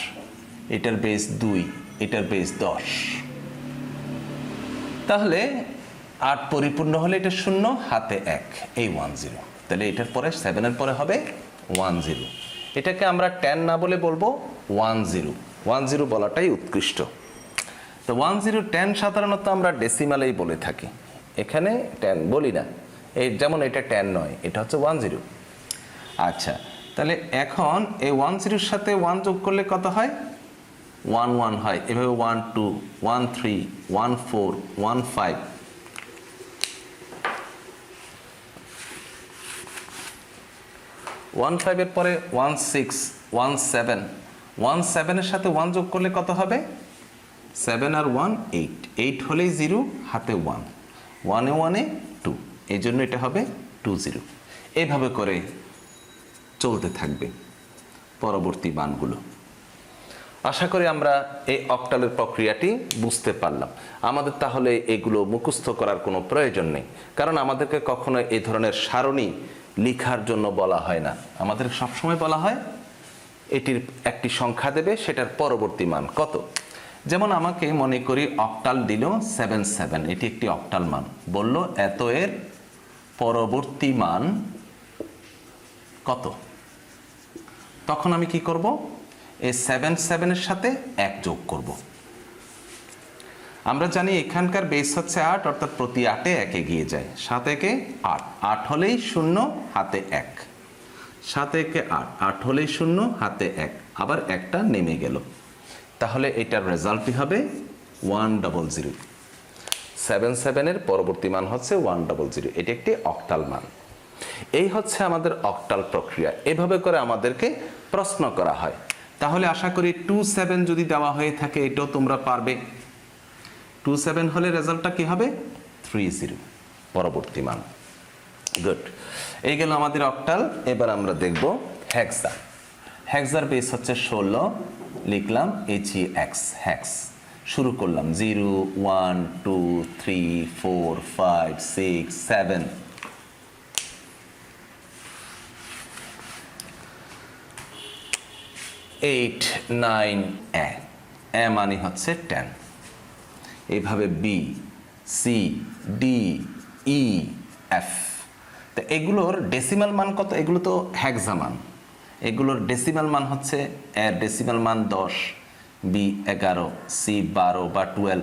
এটার বেস 2, এটার বেস 10। তাহলে 8 পরিপূর্ণ হলে এটা 0 হাতে 1, এই 1 0। তাহলে এটার পরে 7-এর পরে হবে 1 0। এটাকে আমরা 10 না বলে বলবো 1 0, 1 0 বলাটাই উৎকৃষ্ট। তো 1 0 10 সাধারণত আমরা ডেসিমালেই বলে থাকি, এখানে 10 বলি না, এই যেমন এটা 10 নয়, এটা হচ্ছে 1 0। আচ্ছা, তাহলে এখন এই 1 0-এর সাথে 1 যোগ করলে কত হয়, 1 1 হয়। এভাবে 1 2 1 3 1 4 1 5, 1 5-এর পরে 1 6 1 7, 1 7-এর সাথে 1 যোগ করলে কত হবে, 7 আর 1 8, 8 হলেই 0 হাতে 1, 1 এ 1 এ 2, এই জন্য এটা হবে 2 0। এইভাবে করে চলতে থাকবে পরবর্তী মানগুলো। আশা করি আমরা এই অক্টালের প্রক্রিয়াটি বুঝতে পারলাম। আমাদের তাহলে এগুলো মুখস্থ করার কোনো প্রয়োজন নেই, কারণ আমাদেরকে কখনো এই ধরনের সারণী লেখার জন্য বলা হয় না। আমাদের সবসময় বলা হয় এটির একটি সংখ্যা দেবে, সেটার পরবর্তী মান কত। যেমন আমাকে মনে করি অক্টাল দিল 7 7, এটি একটি অক্টাল মান, বলল এত এর পরবর্তী মান কত। তখন আমি কি করব, এই 7 7-এর সাথে 1 যোগ করব। আমরা জানি এখানকার বেস হচ্ছে 8, অর্থাৎ প্রতি 8-এ 1 এগিয়ে যায়, 7 1 8, 8 হলেই 0 হাতে 1, 7 1 8, 8 হলেই 0 হাতে 1, আবার একটা নেমে গেল। তাহলে এটার রেজাল্টই হবে 1 0 0। 7 7-এর পরবর্তী মান হচ্ছে 1 0 0, এটি একটি অক্টাল মান। এই হচ্ছে আমাদের অক্টাল প্রক্রিয়া। এভাবে করে আমাদেরকে প্রশ্ন করা হয়। তাহলে আশা করি 2 7 যদি দেওয়া হয়ে থাকে এটাও তোমরা পারবে। 2 7 হলে রেজাল্টটা কি হবে, 3 0 পরবর্তী মান। গুড, এই গেল আমাদের অক্টাল। এবার আমরা দেখব হেক্সা। হেক্সার বেস হচ্ছে 16, লিখলাম HEX, হেক্স। শুরু করলাম 0 1 2 3 4 5 6 7, 8 9 এ মানে হচ্ছে 10। এইভাবে B C D E F। তো এগুলোর ডেসিমাল মান কত, এগুলো তো হেক্সা মান, এগুলোর ডেসিমাল মান হচ্ছে, এর ডেসিমাল মান 10, B 11, C 12 বা 12,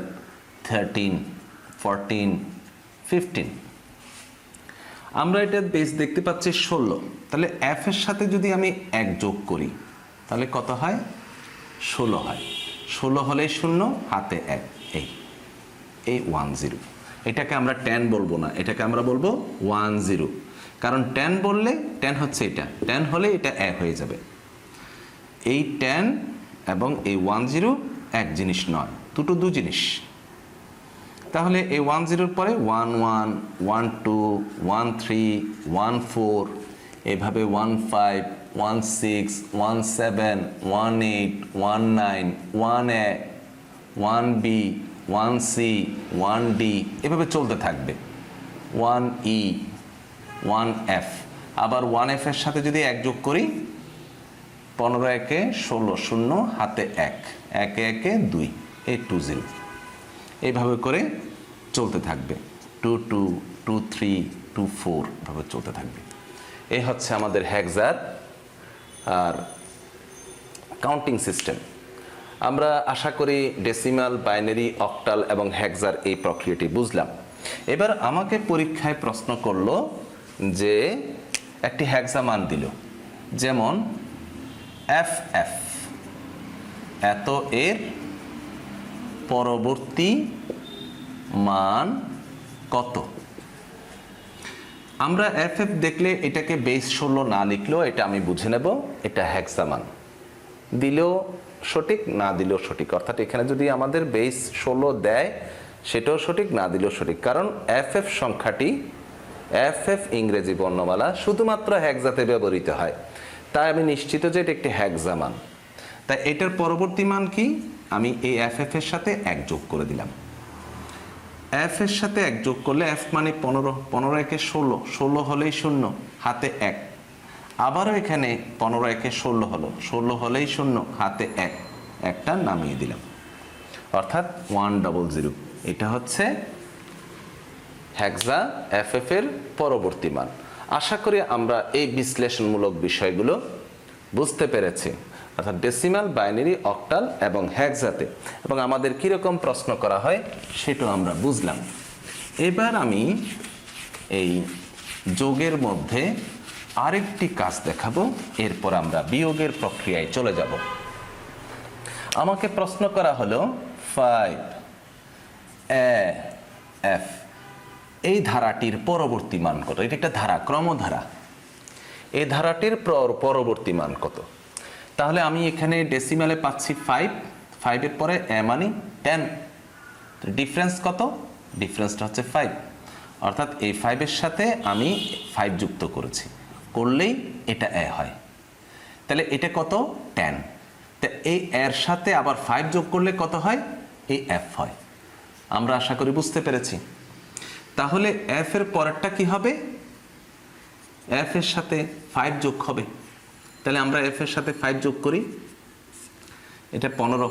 13 14 15। আমরা এটা বেস দেখতে পাচ্ছি 16, তাহলে F এর সাথে যদি আমি 1 যোগ করি তাহলে কত হয়, 16 হয়। 16 হলেই 0 হাতে 1, এই 1 0। এটাকে আমরা 10 বলবো না, এটাকে আমরা বলবো 1 0, কারণ 10 বললে 10 হচ্ছে এটা, 10 হলে এটা 1 হয়ে যাবে। এই 10 এবং এই 10 এক জিনিস নয়, দুটো দু জিনিস। তাহলে এই 10 পরে 11, 12, 13, 14, এভাবে 15, 16, 17, 18, 19, 1A, 1B, 1C, 1D, এভাবে চলতে থাকবে। 1E, 1F, আবার 1F এর সাথে যদি 1 যোগ করি, 15 একে 16, 0 হাতে 1, 1 একে 2, এই 20, এইভাবে করে চলতে থাকবে। 2 2, 2 3, 2 4 এভাবে চলতে থাকবে। এই হচ্ছে আমাদের হেক্সার আর কাউন্টিং সিস্টেম। আমরা আশা করি ডেসিমাল, বাইনারি, অক্টাল এবং হেক্সার এই প্রক্রিয়াটি বুঝলাম। এবার আমাকে পরীক্ষায় প্রশ্ন করলো যে একটি হেক্সা মান দিল, যেমন FF, এত এর পরবর্তী মান কত। আমরা FF দেখলে এটাকে বেস 16 না লিখলেও এটা আমি বুঝে নেব এটা হেক্সা মান। দিলেও সঠিক, না দিলেও সঠিক, অর্থাৎ এখানে যদি আমাদের বেস 16 দেয় সেটাও সঠিক, না দিলেও সঠিক, কারণ FF সংখ্যাটি, FF ইংরেজি বর্ণমালা শুধুমাত্র হেক্সাতে ব্যবহৃত হয়, তাই আমি নিশ্চিত যে এটা একটি হেক্সা মান। তাই এটার পরবর্তী মান কি, আমি এই FF এর সাথে 1 যোগ করে দিলাম। F এর সাথে 1 যোগ করলে F মানে 15, 15 একে 16, 16 হলেই 0 হাতে 1, আবারও এখানে 15 একে 16 হলো, 16 হলেই 0 হাতে 1, একটা নামিয়ে দিলাম, অর্থাৎ 100। এটা হচ্ছে হেক্সা FF এর পরবর্তী মান। আশা করি আমরা এই বিশ্লেষণমূলক বিষয়গুলো বুঝতে পেরেছি, অর্থাৎ ডেসিমাল, বাইনারি, অক্টাল এবং হেক্সাতে, এবং আমাদের কীরকম প্রশ্ন করা হয় সেটাও আমরা বুঝলাম। এবার আমি এই যোগের মধ্যে আরেকটি কাজ দেখাবো, এরপর আমরা বিয়োগের প্রক্রিয়ায় চলে যাব। আমাকে প্রশ্ন করা হলো 5AF, এই ধারাটির পরবর্তী মান কত। এটা একটা ধারা, ক্রমধারা, এই ধারাটির পরবর্তী মান কত। তাহলে আমি এখানে ডেসিমালে পাচ্ছি 5, 5 এর পরে A মানে 10, ডিফারেন্স কত, ডিফারেন্সটা হচ্ছে 5, অর্থাৎ এই 5 এর সাথে আমি 5 যুক্ত করেছি, করলেই এটা A হয়। তাহলে এটা কত, 10, তা এই এর সাথে আবার 5 যোগ করলে কত হয়, এই F হয়। আমরা আশা করি বুঝতে পেরেছি। তাহলে F এর পরেরটা কি হবে, F এর সাথে 5 যোগ হবে। তাহলে আমরা F এর সাথে 5 যোগ করি, এটা 15,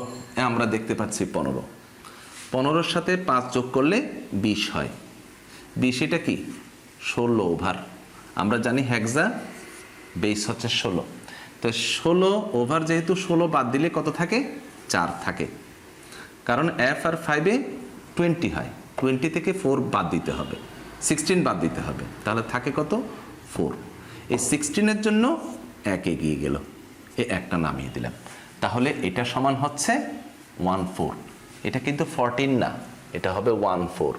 আমরা দেখতে পাচ্ছি 15, 15-র সাথে 5 যোগ করলে 20 হয়। 20 এটা কি, 16 ওভার। আমরা জানি হেক্সা বেস হচ্ছে 16, তো 16 ওভার, যেহেতু 16 বাদ দিলে কত থাকে, 4 থাকে, কারণ F আর 5-এ 20 হয়, 20 থেকে 4 বাদ দিতে হবে, 16 বাদ দিতে হবে, তাহলে থাকে কত, 4। এই 16-এর জন্য 1 এগিয়ে গেল, এই একটা নামিয়ে দিলাম, তাহলে এটা সমান হচ্ছে 14। এটা কিন্তু 14 না, এটা হবে 14।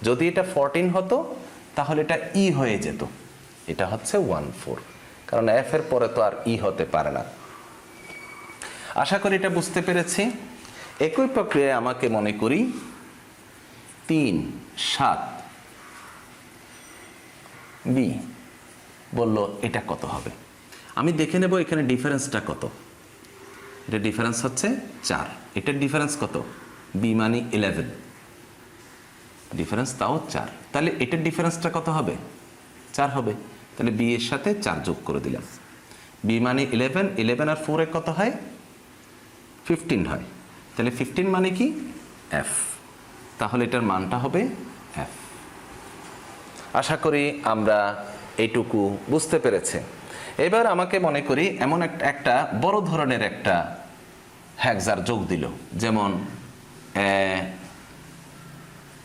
যদি এটা 14 হতো তাহলে এটা ই হয়ে যেত, এটা হচ্ছে 14, কারণ F এর পরে তো আর ই হতে পারে না। আশা করি এটা বুঝতে পেরেছি। একই প্রক্রিয়ায় আমাকে মনে করি 3 7 B বলল এটা কত হবে। আমি দেখে নেব এখানে ডিফারেন্সটা কত। এটা ডিফারেন্স হচ্ছে 4, এটার ডিফারেন্স কত, B মানে 11, ডিফারেন্স তাও 4, তাহলে এটার ডিফারেন্সটা কত হবে, 4 হবে। তাহলে B এর সাথে 4 যোগ করে দিলাম, B মানে 11, 11 আর 4 এ কত হয়, 15 হয়। তাহলে 15 মানে কি, F, তাহলে এটার মানটা হবে F। আশা করি আমরা এইটুকু বুঝতে পেরেছি। এবার আমাকে মনে করি এমন একটা বড় ধরনের একটা হেক্সার যোগ দিল, যেমন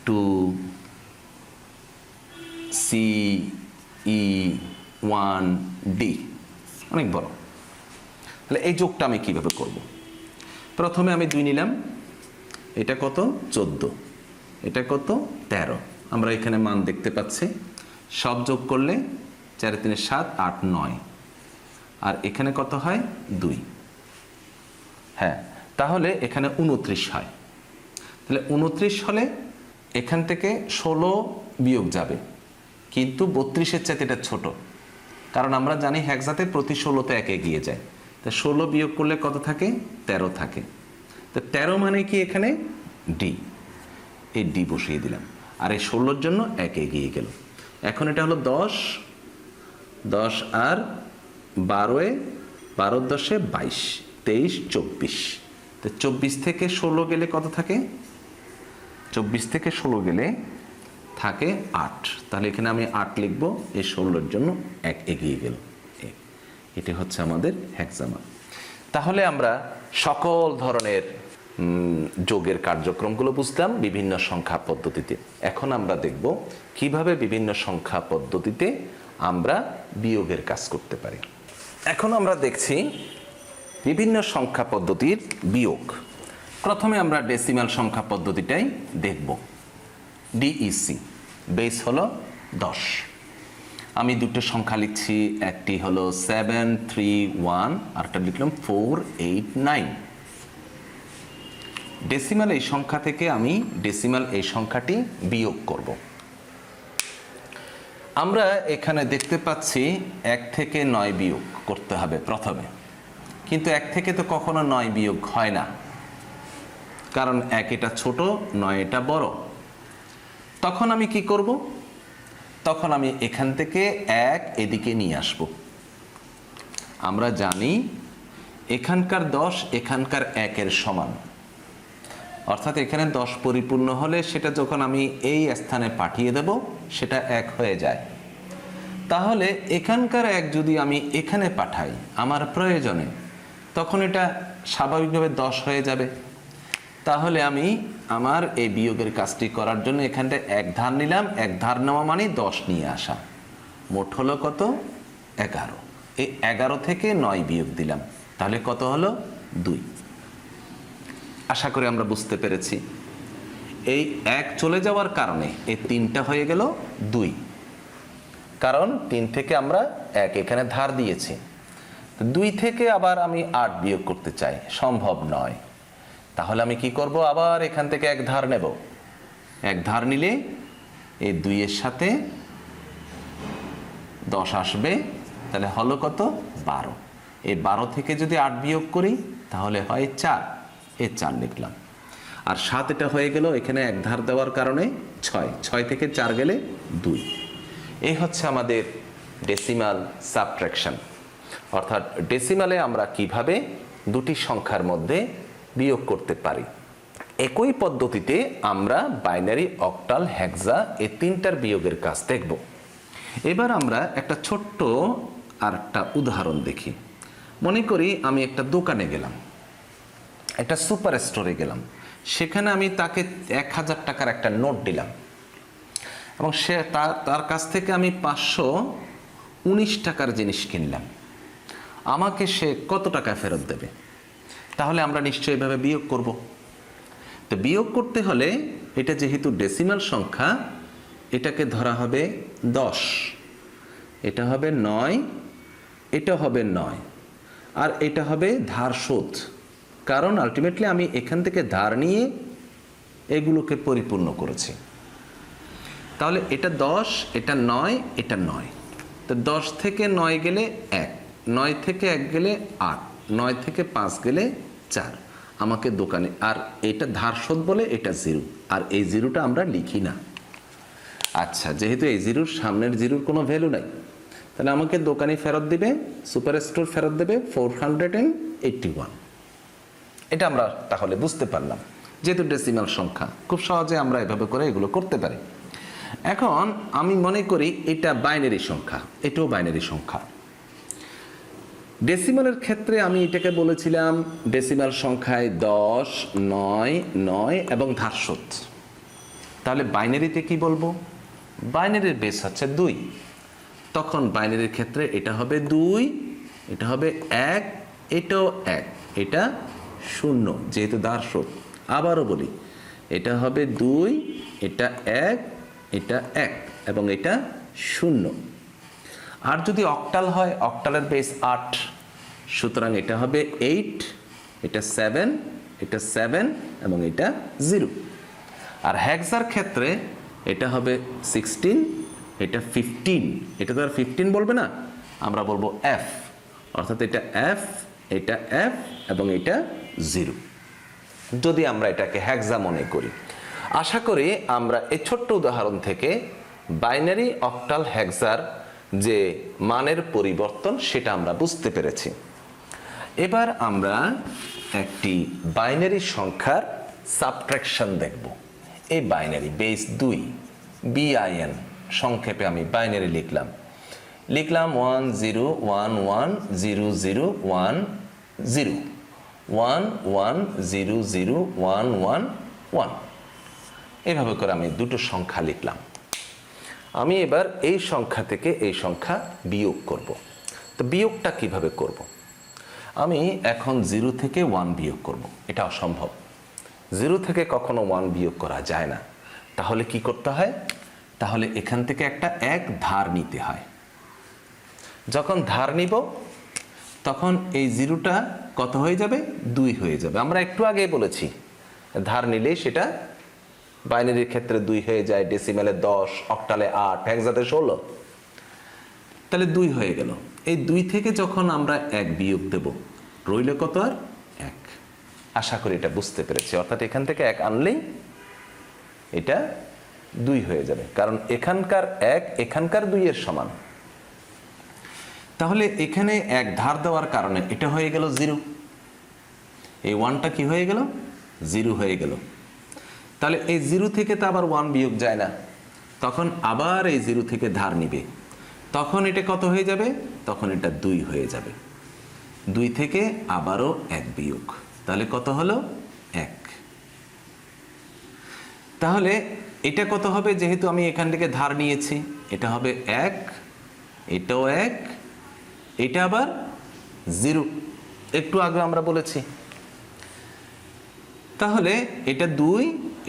A2CE1D, অনেক বড়। তাহলে এই যোগটা আমি কিভাবে করব, প্রথমে আমি 2 নিলাম, এটা কত 14, এটা কত 13, আমরা এখানে মান দেখতে পাচ্ছি, সব যোগ করলে 4 3 7 8 9, আর এখানে কত হয় 2, হ্যাঁ, তাহলে এখানে 29 হয়। তাহলে 29 হলে এখান থেকে 16 বিয়োগ যাবে, কিন্তু 32-এর চাইতে এটা ছোট, কারণ আমরা জানি হেক্সাতে প্রতি 16তে 1 এগিয়ে যায়। তা 16 বিয়োগ করলে কত থাকে? 13 থাকে। তো 13 মানে কি? এখানে ডি, এই ডি বসিয়ে দিলাম, আর এই 16-র জন্য 1 এগিয়ে গেল। এখন এটা হলো 10, 10 আর 12, 12 10 22, 23, 24। তো 24 থেকে 16 গেলে কত থাকে? 24 থেকে 16 গেলে থাকে 8। তাহলে এখানে আমি 8 লিখব, এই 16-র জন্য 1 এগিয়ে গেল। এটি হচ্ছে আমাদের হেক্সামান। তাহলে আমরা সকল ধরনের যোগের কার্যক্রমগুলো বুঝলাম বিভিন্ন সংখ্যা পদ্ধতিতে। এখন আমরা দেখব কিভাবে বিভিন্ন সংখ্যা পদ্ধতিতে আমরা বিয়োগের কাজ করতে পারি। এখন আমরা দেখছি বিভিন্ন সংখ্যা পদ্ধতির বিয়োগ। প্রথমে আমরা ডেসিমাল সংখ্যা পদ্ধতিটাই দেখব। ডিইসি, বেস হলো 10। আমি দুটো সংখ্যা লিখছি, একটি হলো 731, আরেকটা লিখলাম 489। ডেসিমাল এই সংখ্যা থেকে আমি ডেসিমাল এই সংখ্যাটি বিয়োগ করব। আমরা এখানে দেখতে পাচ্ছি 1 থেকে 9 বিয়োগ করতে হবে প্রথমে, কিন্তু 1 থেকে তো কখনো 9 বিয়োগ হয় না, কারণ 1 এটা ছোট, 9 এটা বড়। তখন আমি কি করব? তখন আমি এখান থেকে 1 এদিকে নিয়ে আসব। আমরা জানি এখানকার 10 এখানকার 1-এর সমান, অর্থাৎ এখানে 10 পরিপূর্ণ হলে সেটা যখন আমি এই স্থানে পাঠিয়ে দেব সেটা 1 হয়ে যায়। তাহলে এখানকার 1 যদি আমি এখানে পাঠাই আমার প্রয়োজনে, তখন এটা স্বাভাবিকভাবে 10 হয়ে যাবে। তাহলে আমি আমার এই বিয়োগের কাজটি করার জন্য এখানটা 1 ধার নিলাম। 1 ধার নেওয়া মানে 10 নিয়ে আসা। মোট হলো কত? 11। এই 11 থেকে 9 বিয়োগ দিলাম, তাহলে কত হলো? 2। আশা করি আমরা বুঝতে পেরেছি। এই 1 চলে যাওয়ার কারণে এই 3টা হয়ে গেল 2, কারণ 3 থেকে আমরা 1 এখানে ধার দিয়েছি। 2 থেকে আবার আমি 8 বিয়োগ করতে চাই, সম্ভব নয়। তাহলে আমি কি করব? আবার এখান থেকে 1 ধার নেব। 1 ধার নিলে এই 2-এর সাথে 10 আসবে, তাহলে হলো কত? 12। এই 12 থেকে যদি 8 বিয়োগ করি তাহলে হয় 4, এই 4 লিখলাম। আর 7 এটা হয়ে গেল, এখানে 1 ধার দেওয়ার কারণে 6, 6 থেকে 4 গেলে 2। এই হচ্ছে আমাদের ডেসিমাল সাবট্রাকশন, অর্থাৎ ডেসিমালে আমরা কিভাবে দুটি সংখ্যার মধ্যে বিয়োগ করতে পারি। একই পদ্ধতিতে আমরা বাইনারি, অক্টাল, হেক্সা এই 3টার বিয়োগের কাজ দেখব। এবার আমরা একটা ছোট্ট আর একটা উদাহরণ দেখি। মনে করি আমি একটা দোকানে গেলাম, একটা সুপার স্টোরে গেলাম, সেখানে আমি তাকে 1000 টাকার একটা নোট দিলাম এবং সে তার কাছ থেকে আমি 519 টাকার জিনিস কিনলাম। আমাকে সে কত টাকা ফেরত দেবে? তাহলে আমরা নিশ্চয়ই এভাবে বিয়োগ করব। তো বিয়োগ করতে হলে এটা যেহেতু ডেসিমাল সংখ্যা, এটাকে ধরা হবে 10, এটা হবে 9, এটা হবে 9, আর এটা হবে ধার শোধ, কারণ আলটিমেটলি আমি এখান থেকে ধার নিয়ে এগুলোকে পরিপূর্ণ করেছি। তাহলে এটা 10, এটা 9, এটা 9। তো 10 থেকে 9 গেলে 1, 9 থেকে 1 গেলে 8, 9 থেকে 5 গেলে 4। আমাকে দোকানে, আর এটা ধার শোধ বলে এটা 0, আর এই 0টা আমরা লিখি না। আচ্ছা, যেহেতু এই 0-র সামনের 0-র কোনো ভ্যালু নাই, তাহলে আমাকে দোকানে ফেরত দেবে, সুপার স্টোর ফেরত দেবে 481। এটা আমরা তাহলে বুঝতে পারলাম, যেহেতু ডেসিমাল সংখ্যা খুব সহজে আমরা এভাবে করে এগুলো করতে পারি। এখন আমি মনে করি এটা বাইনারি সংখ্যা, এটাও বাইনারি সংখ্যা। ডেসিমালের ক্ষেত্রে আমি এটাকে বলেছিলাম ডেসিমাল সংখ্যায় 10, 9, 9 এবং ধার শোধ। তাহলে বাইনারিতে কি বলবো? বাইনারির বেস হচ্ছে 2। তখন বাইনারির ক্ষেত্রে এটা হবে 2, এটা হবে 1, এটাও 1, এটা 0 যেহেতু ধার শোধ। আবারও বলি, এটা হবে 2, এটা 1, এটা 1 এবং এটা 0। আর যদি অক্টাল হয়, অক্টালের বেস 8, সুতরাং এটা হবে 8, এটা 7, এটা 7 এবং এটা 0। আর হেক্সার ক্ষেত্রে এটা হবে 16, এটা 15, এটা তো আর 15 বলবে না, আমরা বলবো F, অর্থাৎ এটা F, এটা F এবং এটা 0, যদি আমরা এটাকে হেক্সা মনে করি। আশা করি আমরা এই ছোট্ট উদাহরণ থেকে বাইনারি অক্টাল হেক্সার যে মানের পরিবর্তন সেটা আমরা বুঝতে পেরেছি। এবার আমরা একটি বাইনারি সংখ্যার সাবট্রাকশন দেখব। এই বাইনারি বেস 2 BIN, সংক্ষেপে আমি বাইনারি লিখলাম 1 0 1 1 0 0 1 0 1 1 0 0 1 1 1, এভাবে করে আমি দুটো সংখ্যা লিখলাম। আমি এবার এই সংখ্যা থেকে এই সংখ্যা বিয়োগ করব। তো বিয়োগটা কিভাবে করব? আমি এখন 0 থেকে 1 বিয়োগ করব, এটা অসম্ভব। 0 থেকে কখনো 1 বিয়োগ করা যায় না। তাহলে কি করতে হয়? তাহলে এখান থেকে একটা 1 ধার নিতে হয়। যখন ধার নিব তখন এই 0টা কত হয়ে যাবে? 2 হয়ে যাবে। আমরা একটু আগে বলেছি ধার নিলে সেটা বাইনারির ক্ষেত্রে 2 হয়ে যায়, ডেসিমেলে 10, অক্টালে 8, হেক্সাতে 16, তাহলে 2 হয়ে গেল। এই 2 থেকে যখন আমরা 1 বিয়োগ দেব, রইল কত? আর 1। আশা করি এটা বুঝতে পেরেছি। অর্থাৎ এখান থেকে 1 আনলেই এটা 2 হয়ে যাবে, কারণ এখানকার 1 এখানকার 2 এর সমান। তাহলে এখানে 1 ধার দেওয়ার কারণে এটা হয়ে গেল 0, এই 1টা কি হয়ে গেল? 0 হয়ে গেল। তাহলে এই 0 থেকে তো আবার 1 বিয়োগ যায় না, তখন আবার এই 0 থেকে ধার নিবে, তখন এটা কত হয়ে যাবে? তখন এটা 2 হয়ে যাবে। 2 থেকে আবারও 1 বিয়োগ, তাহলে কত হলো? 1। তাহলে এটা কত হবে? যেহেতু আমি এখান থেকে ধার নিয়েছি, এটা হবে 1, এটাও 1, এটা আবার 0, একটু আগে আমরা বলেছি। তাহলে এটা 2,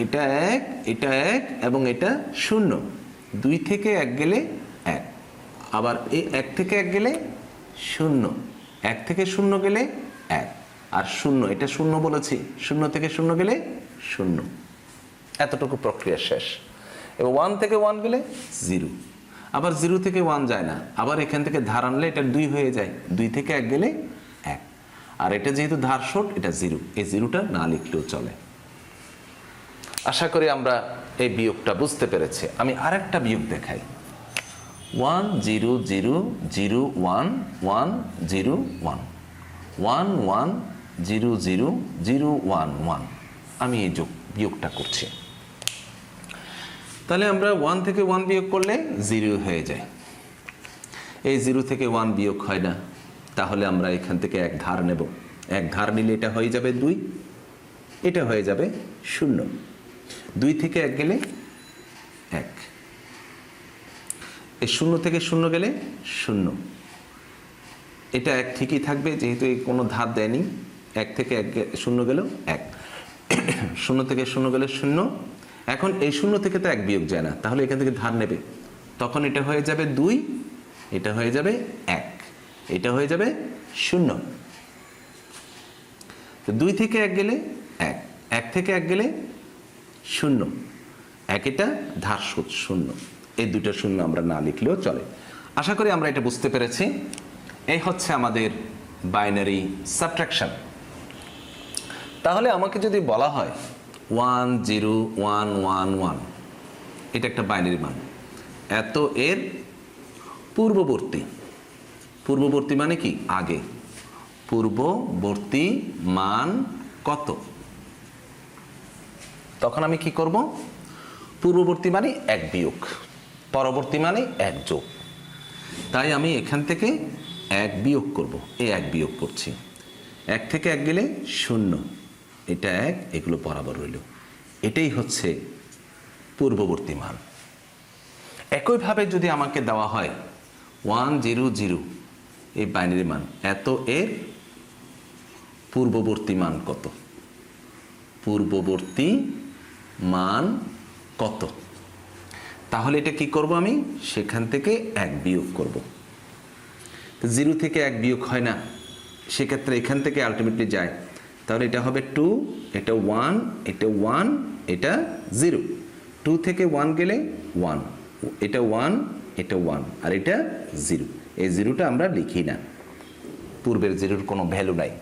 এটা 1, এটা 1 এবং এটা 0। 2 থেকে 1 গেলে 1, আবার এই 1 থেকে 1 গেলে 0, 1 থেকে 0 গেলে 1, আর 0, এটা 0 বলেছি, 0 থেকে 0 গেলে 0। এতটুকু প্রক্রিয়া শেষ। এবার 1 থেকে 1 গেলে 0, আবার 0 থেকে 1 যায় না, আবার এখান থেকে ধার আনলে এটা 2 হয়ে যায়, 2 থেকে 1 গেলে 1, আর এটা যেহেতু ধার শর্ট, এটা 0, এই 0টা না লিখলেও চলে। আশা করি আমরা এই বিয়োগটা বুঝতে পেরেছি। আমি আরেকটা বিয়োগ দেখাই। 1 0 0 0 1 1 0 1 1 1 0 0 0 1 1, আমি এই বিয়োগটা করছি। তাহলে আমরা 1 থেকে 1 বিয়োগ করলে 0 হয়ে যায়। এই 0 থেকে 1 বিয়োগ হয় না, তাহলে আমরা এখান থেকে 1 ধার নেব। 1 ধার নিলে এটা হয়ে যাবে 2, এটা হয়ে যাবে 0। 2 থেকে 1 গেলে 1, এই 0 থেকে 0 গেলে 0, এটা 1 ঠিকই থাকবে যেহেতু এই কোনো ধার দেয়নি। 1 থেকে 1 0 গেল 1, 0 থেকে 0 গেলে 0। এখন এই 0 থেকে তো 1 বিয়োগ যায় না, তাহলে এখান থেকে ধার নেবে, তখন এটা হয়ে যাবে 2, এটা হয়ে যাবে 1, এটা হয়ে যাবে 0। তো 2 থেকে 1 গেলে 1, 1 থেকে 1 গেলে 0, 1 এটা ধার সুদ 0, এই দুটো 0 আমরা না লিখলেও চলে। আশা করি আমরা এটা বুঝতে পেরেছি। এই হচ্ছে আমাদের বাইনারি সাবট্রাকশন। তাহলে আমাকে যদি বলা হয় 1 0 1 1 1, এটা একটা বাইনারি মান, এত এর পূর্ববর্তী, পূর্ববর্তী মানে কি? আগে। পূর্ববর্তী মান কত? তখন আমি কি করব? পূর্ববর্তী মানে 1 বিয়োগ, পরবর্তী মানে 1 যোগ। তাই আমি এখান থেকে 1 বিয়োগ করব, এই 1 বিয়োগ করছি। 1 থেকে 1 গেলে 0, এটা 1, এগুলো বরাবর রইল। এটাই হচ্ছে পূর্ববর্তী মান। একইভাবে যদি আমাকে দেওয়া হয় 1 0 0, এই বাইনারি মান, এত এর পূর্ববর্তী মান কত? পূর্ববর্তী মান কত? তাহলে এটা কি করব? আমি সেখান থেকে 1 বিয়োগ করব। 0 থেকে 1 বিয়োগ হয় না, সেক্ষেত্রে এখান থেকে আলটিমেটলি যায়, তাহলে এটা হবে 2, এটা 1, এটা 1, এটা 0। 2 থেকে 1 গেলে 1, এটা 1, এটা 1, আর এটা 0। এই 0টা আমরা লিখি না, পূর্বের 0-র কোনো ভ্যালু নাই।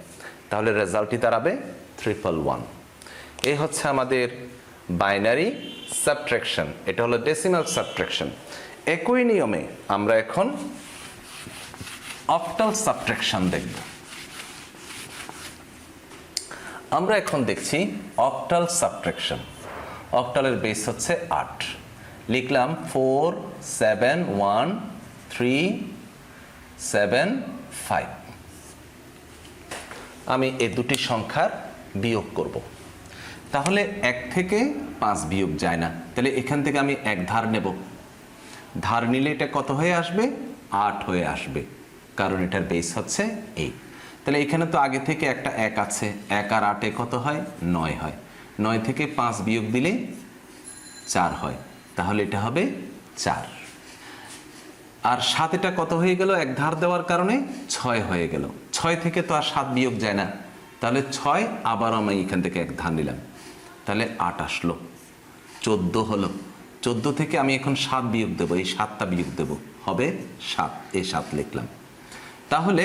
তাহলে রেজাল্টটি দাঁড়াবে 111। এই হচ্ছে আমাদের বাইনারি সাবট্রাকশন, এটা হলো ডেসিমাল সাবট্রাকশন। একই নিয়মে আমরা এখন অক্টাল সাবট্রাকশন দেখব। আমরা এখন দেখছি অক্টাল সাবট্রাকশন। অক্টালের বেস হচ্ছে 8। লিখলাম 4 7 1 3 7 5। আমি এই দুটি সংখ্যার বিয়োগ করব। তাহলে 1 থেকে 5 বিয়োগ যায় না, তাহলে এখান থেকে আমি 1 ধার নেব। ধার নিলে এটা কত হয়ে আসবে? 8 হয়ে আসবে, কারণ এটার বেস হচ্ছে 8। তাহলে এখানে তো আগে থেকে একটা 1 আছে, 1 আর 8 কত হয়? 9 হয়। 9 থেকে 5 বিয়োগ দিলে 4 হয়, তাহলে এটা হবে 4। আর 7 এটা কত হয়ে গেল? 1 ধার দেওয়ার কারণে 6 হয়ে গেল। 6 থেকে তো আর 7 বিয়োগ যায় না, তাহলে 6, আবার আমি এখান থেকে 1 ধার নিলাম, তাহলে 8 আসলো। 14 হলো। 14 থেকে আমি এখন 7 বিয়োগ দেবো, এই 7টা বিয়োগ দেবো, হবে 7। এই 7 লিখলাম। তাহলে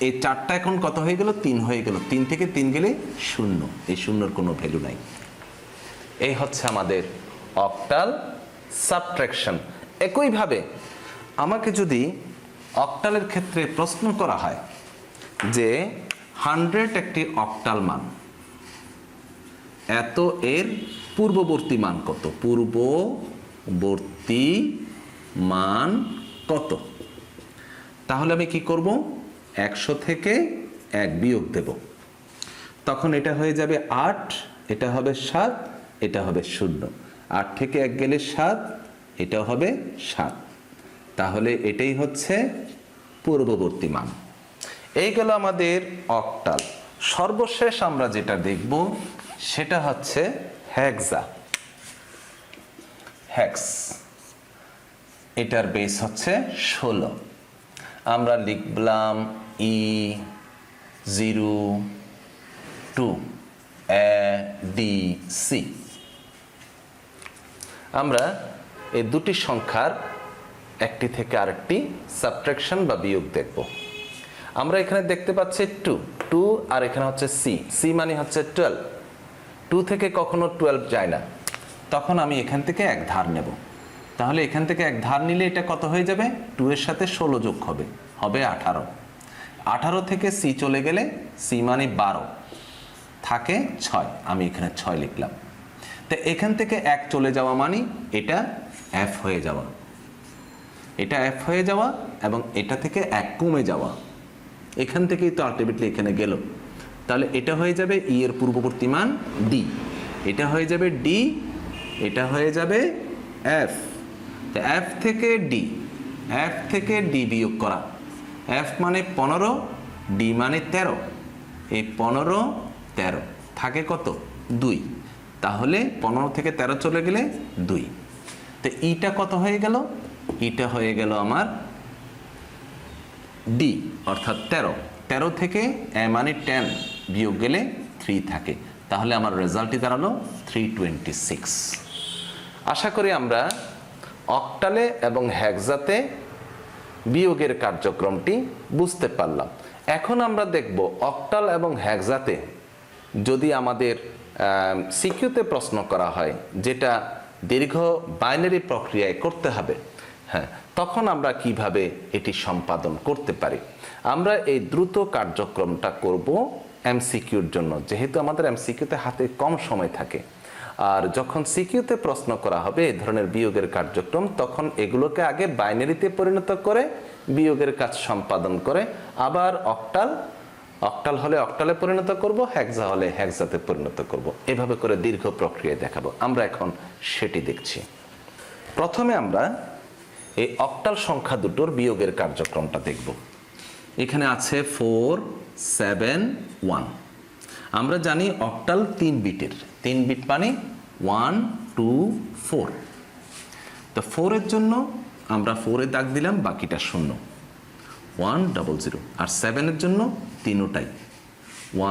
এই 4টা এখন কত হয়ে গেল? 3 হয়ে গেল। 3 থেকে 3 গেলে 0, এই 0-র কোনো ভ্যালু নাই। এই হচ্ছে আমাদের অক্টাল সাবট্রাকশন। একইভাবে আমাকে যদি অক্টালের ক্ষেত্রে প্রশ্ন করা হয় যে 100 একটি অক্টাল মান, এত এর পূর্ববর্তী মান কত? পূর্ববর্তী মান কত? তাহলে আমি কি করব? 100 থেকে 1 বিয়োগ দেব, তখন এটা হয়ে যাবে 8, এটা হবে 7, এটা হবে 0। 8 থেকে 1 গেলে 7, এটা হবে 7। তাহলে এটাই হচ্ছে পূর্ববর্তী মান। এই গেল আমাদের অক্টাল। সর্বশেষ আমরা যেটা দেখব সেটা হচ্ছে হেক্সা। হেক্স, এটার বেস হচ্ছে 16। আমরা লিখলাম E02ADC। আমরা এই দুটি সংখ্যার একটি থেকে আরেকটি সাবট্রাকশন বা বিয়োগ দেখব। আমরা এখানে দেখতে পাচ্ছি 2 আর এখানে হচ্ছে সি মানে হচ্ছে 12। 2 থেকে কখনো 12 যায় না, তখন আমি এখান থেকে 1 ধার নেব। তাহলে এখান থেকে 1 ধার নিলে এটা কত হয়ে যাবে? 2 এর সাথে 16 যোগ হবে, হবে 18। 18 থেকে সি চলে গেলে সি মানে 12, থাকে 6, আমি এখানে 6 লিখলাম। তো এখান থেকে 1 চলে যাওয়া মানে এটা এফ হয়ে যাওয়া, এটা এফ হয়ে যাওয়া, এবং এটা থেকে 1 কমে যাওয়া। এখান থেকেই তো আলটিমেটলি এখানে গেল। তাহলে এটা হয়ে যাবে ই এর পূর্ববর্তী মান ডি, এটা হয়ে যাবে ডি, এটা হয়ে যাবে এফ। তো এফ থেকে ডি বিয়োগ করা। এফ মানে 15, ডি মানে 13। এই 15 13 থাকে কত? 2। তাহলে 15 থেকে 13 চলে গেলে 2। তো ইটা কত হয়ে গেল? ইটা হয়ে গেল আমার ডি, অর্থাৎ 13। 13 থেকে এ মানে 10 বিয়োগ গেলে 3 থাকে। তাহলে আমার রেজাল্টটি দাঁড়ালো 326। আশা করি আমরা অক্টালে এবং হেক্সাতে বিয়োগের কার্যক্রমটি বুঝতে পারলাম। এখন আমরা দেখব অক্টাল এবং হেক্সাতে যদি আমাদের সিকিউতে প্রশ্ন করা হয়, যেটা দীর্ঘ বাইনারি প্রক্রিয়ায় করতে হবে, হ্যাঁ, তখন আমরা কিভাবে এটি সম্পাদন করতে পারি। আমরা এই দ্রুত কার্যক্রমটা করব এমসিকিউর জন্য, যেহেতু আমাদের এমসিকিউতে হাতে কম সময় থাকে। আর যখন সিকিউতে প্রশ্ন করা হবে এই ধরনের বিয়োগের কার্যক্রম, তখন এগুলোকে আগে বাইনারিতে পরিণত করে বিয়োগের কাজ সম্পাদন করে আবার অক্টাল হলে অক্টালে পরিণত করব, হেক্সা হলে হেক্সাতে পরিণত করব। এভাবে করে দীর্ঘ প্রক্রিয়ায় দেখাবো। আমরা এখন সেটি দেখছি। প্রথমে আমরা এই অক্টাল সংখ্যা দুটোর বিয়োগের কার্যক্রমটা দেখব। এখানে আছে 4 7 1। আমরা জানি অক্টাল 3 বিটের, 3 বিট মানে 1 2 4। তো 4 এর জন্য আমরা 4 এ দাগ দিলাম, বাকিটা 0 1 0 0। আর 7 এর জন্য তিনোটাই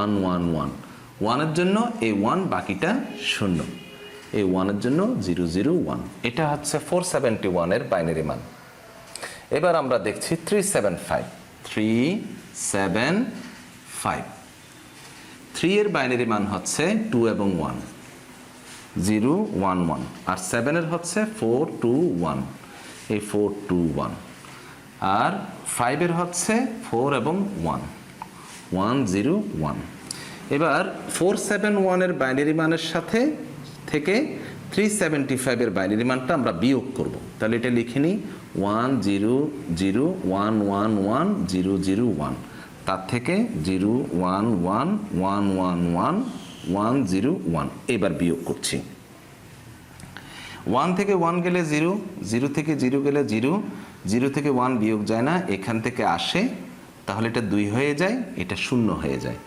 1 1 1 ওয়ানের জন্য এই 1, বাকিটা 0। এই 1-এর জন্য 001। এটা হচ্ছে 471-এর বাইনারি মান। এবার আমরা দেখছি 375। 3 এর বাইনারি মান হচ্ছে 2 এবং 1, 011। আর 7-এর হচ্ছে 421, এই 421। আর 5-এর হচ্ছে 4 এবং 1, 101। এবার 471-এর বাইনারি মানের সাথে থেকে 375-এর বাইনারি মানটা আমরা বিয়োগ করব। তাহলে এটা লিখে নিই 100111101। তার থেকে 011111101। এবার বিয়োগ করছি। 1 থেকে 1 গেলে 0, 0 থেকে 0 গেলে 0, 0 থেকে 1 বিয়োগ যায় না, এখান থেকে আসে, তাহলে এটা 2 হয়ে যায়, এটা 0 হয়ে যায়।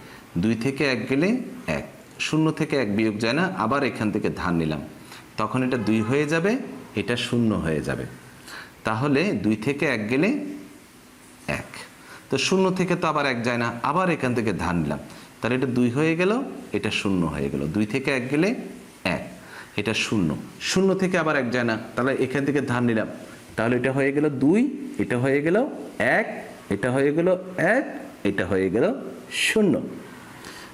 2 থেকে 1 গেলে 1, 0 থেকে 1 বিয়োগ যায় না, আবার এখান থেকে ধার নিলাম, তখন এটা 2 হয়ে যাবে, এটা 0 হয়ে যাবে। তাহলে 2 থেকে 1 গেলে 1, তো 0 থেকে তো আবার 1 যায় না, আবার এখান থেকে ধার নিলাম, তাহলে এটা 2 হয়ে গেল, এটা 0 হয়ে গেল। 2 থেকে 1 গেলে 1, এটা 0, 0 থেকে আবার 1 যায় না, তাহলে এখান থেকে ধার নিলাম, তাহলে এটা হয়ে গেল 2, এটা হয়ে গেল 1, এটা হয়ে গেল 1, এটা হয়ে গেল 0।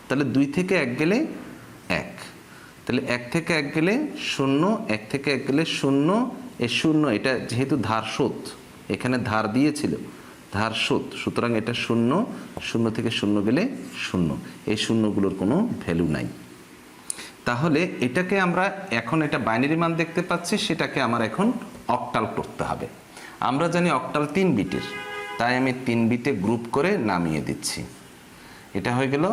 তাহলে 2 থেকে 1 গেলে 1, তাহলে 1 থেকে 1 গেলে 0, 1 থেকে 1 গেলে 0, এই 0, এটা যেহেতু ধার শোধ, এখানে ধার দিয়েছিল, ধার শোধ, সুতরাং এটা 0, 0 থেকে 0 গেলে 0, এই শূন্যগুলোর কোনো ভ্যালু নাই। তাহলে এটাকে আমরা এখন, এটা বাইনারি মান দেখতে পাচ্ছি, সেটাকে আমার এখন অক্টাল করতে হবে। আমরা জানি অক্টাল 3 বিটের, তাই আমি 3 বিটে গ্রুপ করে নামিয়ে দিচ্ছি। এটা হয়ে গেল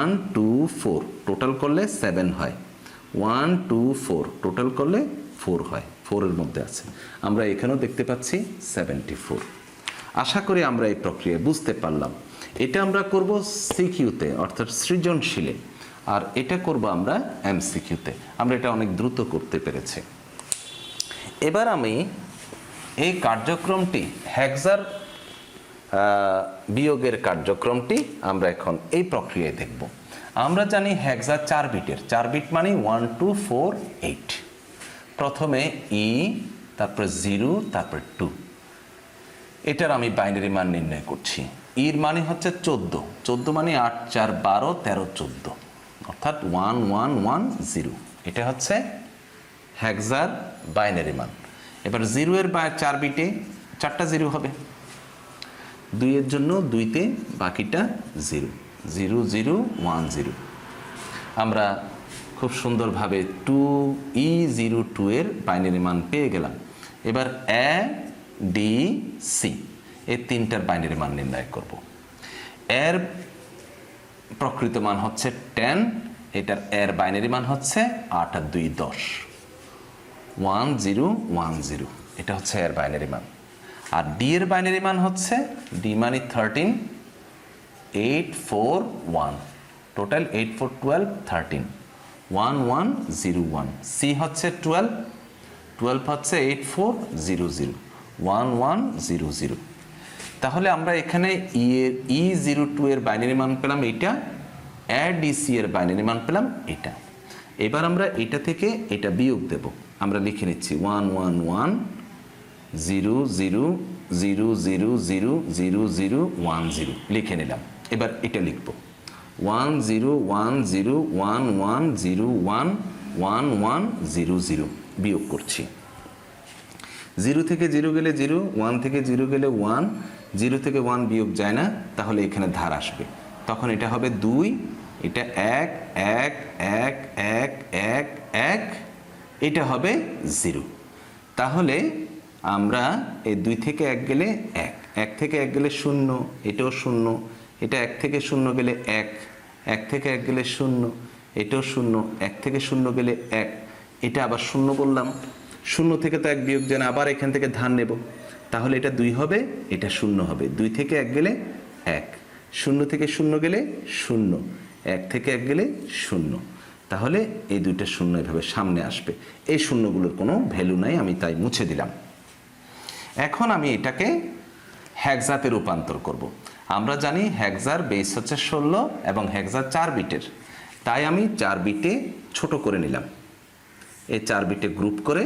1 2 4, টোটাল করলে 7 হয়। 1 2 4, টোটাল করলে 4 হয়, 4-এর মধ্যে আছে। আমরা এখানেও দেখতে পাচ্ছি 74। আশা করি আমরা এই প্রক্রিয়া বুঝতে পারলাম। এটা আমরা করব সিকিউতে, অর্থাৎ সৃজনশীলে, আর এটা করব আমরা এমসিকিউতে। আমরা এটা অনেক দ্রুত করতে পেরেছি। এবার আমি এই কার্যক্রমটি, হেক্সার বিয়োগের কার্যক্রমটি আমরা এখন এই প্রক্রিয়ায় দেখব। আমরা জানি হেক্সা 4 বিটের, 4 বিট মানে 1 2 4 8। প্রথমে ই, তারপর 0, তারপর 2। এটার আমি বাইনারি মান নির্ণয় করছি। ইর মানে হচ্ছে 14, 14 মানে 8 4 12 13 14, অর্থাৎ 1110। এটা হচ্ছে হেক্সার বাইনারি মান। এবার 0-এর 4 বিটে 4টা 0 হবে, 2-এর জন্য 2তে, বাকিটা 0, 0 0 1 0। আমরা খুব সুন্দরভাবে 2E02-এর বাইনারি মান পেয়ে গেলাম। এবার এ ডি সি, এই 3টার বাইনারি মান নির্ণয় করব। এর প্রকৃত মান হচ্ছে 10, এটার এর বাইনারি মান হচ্ছে 8 আর 2 10, 1 0 1 0। এটা হচ্ছে এর বাইনারি মান। আর ডি এর বাইনারি মান হচ্ছে, ডি মানে 13 8 4 1, টোটাল 8 4 12 13, 1 1 0 1। সি হচ্ছে 12, 12 হচ্ছে 8 4 0 0, 1 1 0 0। তাহলে আমরা এখানে E02 এর বাইনারি মান পেলাম এটা, এডিসি এর বাইনারি মান পেলাম এটা। এবার আমরা এটা থেকে এটা বিয়োগ দেব। আমরা লিখে নিচ্ছি 1 1 1 0 0 0 0 0 0 0 1 0, লিখে নিলাম। এবার এটা লিখব 1 0 1 0 1 1 0 1 1 1 0 0, বিয়োগ করছি। 0 থেকে 0 গেলে 0, 1 থেকে 0 গেলে 1, 0 থেকে 1 বিয়োগ যায় না, তাহলে এখানে ধার আসবে, তখন এটা হবে 2, এটা 1 1 1 1 1 1, এটা হবে 0। তাহলে আমরা এই 2 থেকে 1 গেলে 1, 1 থেকে 1 গেলে 0, এটাও 0, এটা 1 থেকে 0 গেলে 1, 1 থেকে 1 গেলে 0, এটাও 0, 1 থেকে 0 গেলে 1, এটা আবার 0 বললাম, 0 থেকে তো 1 বিয়োগ যায় না, আবার এখান থেকে ধার নেব, তাহলে এটা 2 হবে, এটা 0 হবে। 2 থেকে 1 গেলে 1, 0 থেকে 0 গেলে 0, 1 থেকে 1 গেলে 0, তাহলে এই 2টা 0 এভাবে সামনে আসবে। এই শূন্যগুলোর কোনো ভ্যালু নাই, আমি তাই মুছে দিলাম। এখন আমি এটাকে হেক্সাতে রূপান্তর করব। আমরা জানি হেক্সার বেস হচ্ছে 16 এবং হেক্সা 4 বিটের। তাই আমি 4 বিটে ছোট করে নিলাম। এই 4 বিটে গ্রুপ করে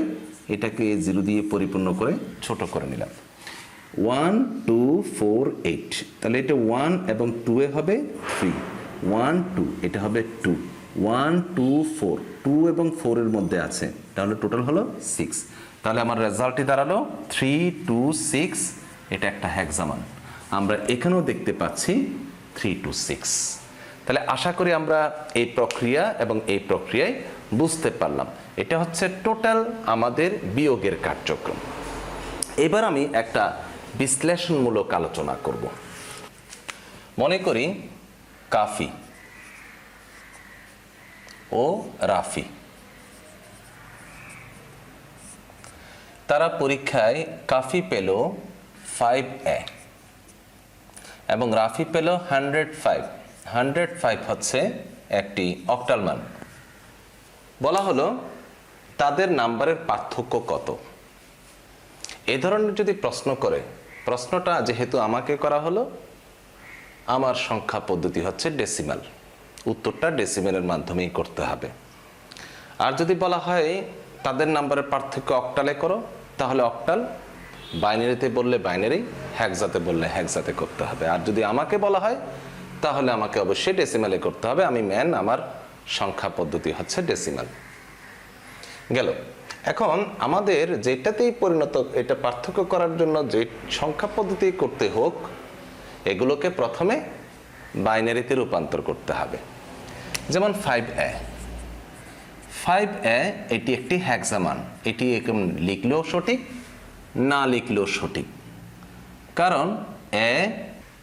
এটাকে 0 দিয়ে পরিপূর্ণ করে ছোট করে নিলাম। 1 2 4 8, তাহলে এটা 1 এবং 2 এ হবে 3, 1 2 এটা হবে 2, 1 2 4, 2 এবং 4 এর মধ্যে আছে, তাহলে টোটাল হলো 6। তাহলে আমার রেজাল্টটি দাঁড়ালো 3 2 6, এটা একটা হেক্সামান। আমরা এখানেও দেখতে পাচ্ছি 3 2 6। তাহলে আশা করি আমরা এই প্রক্রিয়া এবং এই প্রক্রিয়ায় বুঝতে পারলাম। এটা হচ্ছে টোটাল আমাদের বিয়োগের কার্যক্রম। এবার আমি একটা বিশ্লেষণমূলক আলোচনা করব। মনে করি কাফি ও রাফি তারা পরীক্ষায় কাফি পেল 5A এবং রাফি পেল 105। 105 হচ্ছে একটি অক্টাল মান। বলা হলো তাদের নাম্বারের পার্থক্য কত। এ ধরনের যদি প্রশ্ন করে, প্রশ্নটা যেহেতু আমাকে করা হলো, আমার সংখ্যা পদ্ধতি হচ্ছে ডেসিমাল, উত্তরটা ডেসিমেলের মাধ্যমেই করতে হবে। আর যদি বলা হয় তাদের নাম্বারের পার্থক্য অক্টালে করো, তাহলে অক্টাল, বাইনারিতে বললে বাইনারি, হেক্সাতে বললে হেক্সাতে করতে হবে। আর যদি আমাকে বলা হয় তাহলে আমাকে অবশ্যই ডেসিমালে করতে হবে। আমি আমার সংখ্যা পদ্ধতি হচ্ছে ডেসিমাল। গেল। এখন আমাদের যেটাতেই পরিণত, এটা পার্থক্য করার জন্য যে সংখ্যা পদ্ধতি করতে হোক, এগুলোকে প্রথমে বাইনারিতে রূপান্তর করতে হবে। যেমন 5A, 5A এটি একটি হেক্সামান। এটি লিখলেও সঠিক, না লিখলেও সঠিক, কারণ এ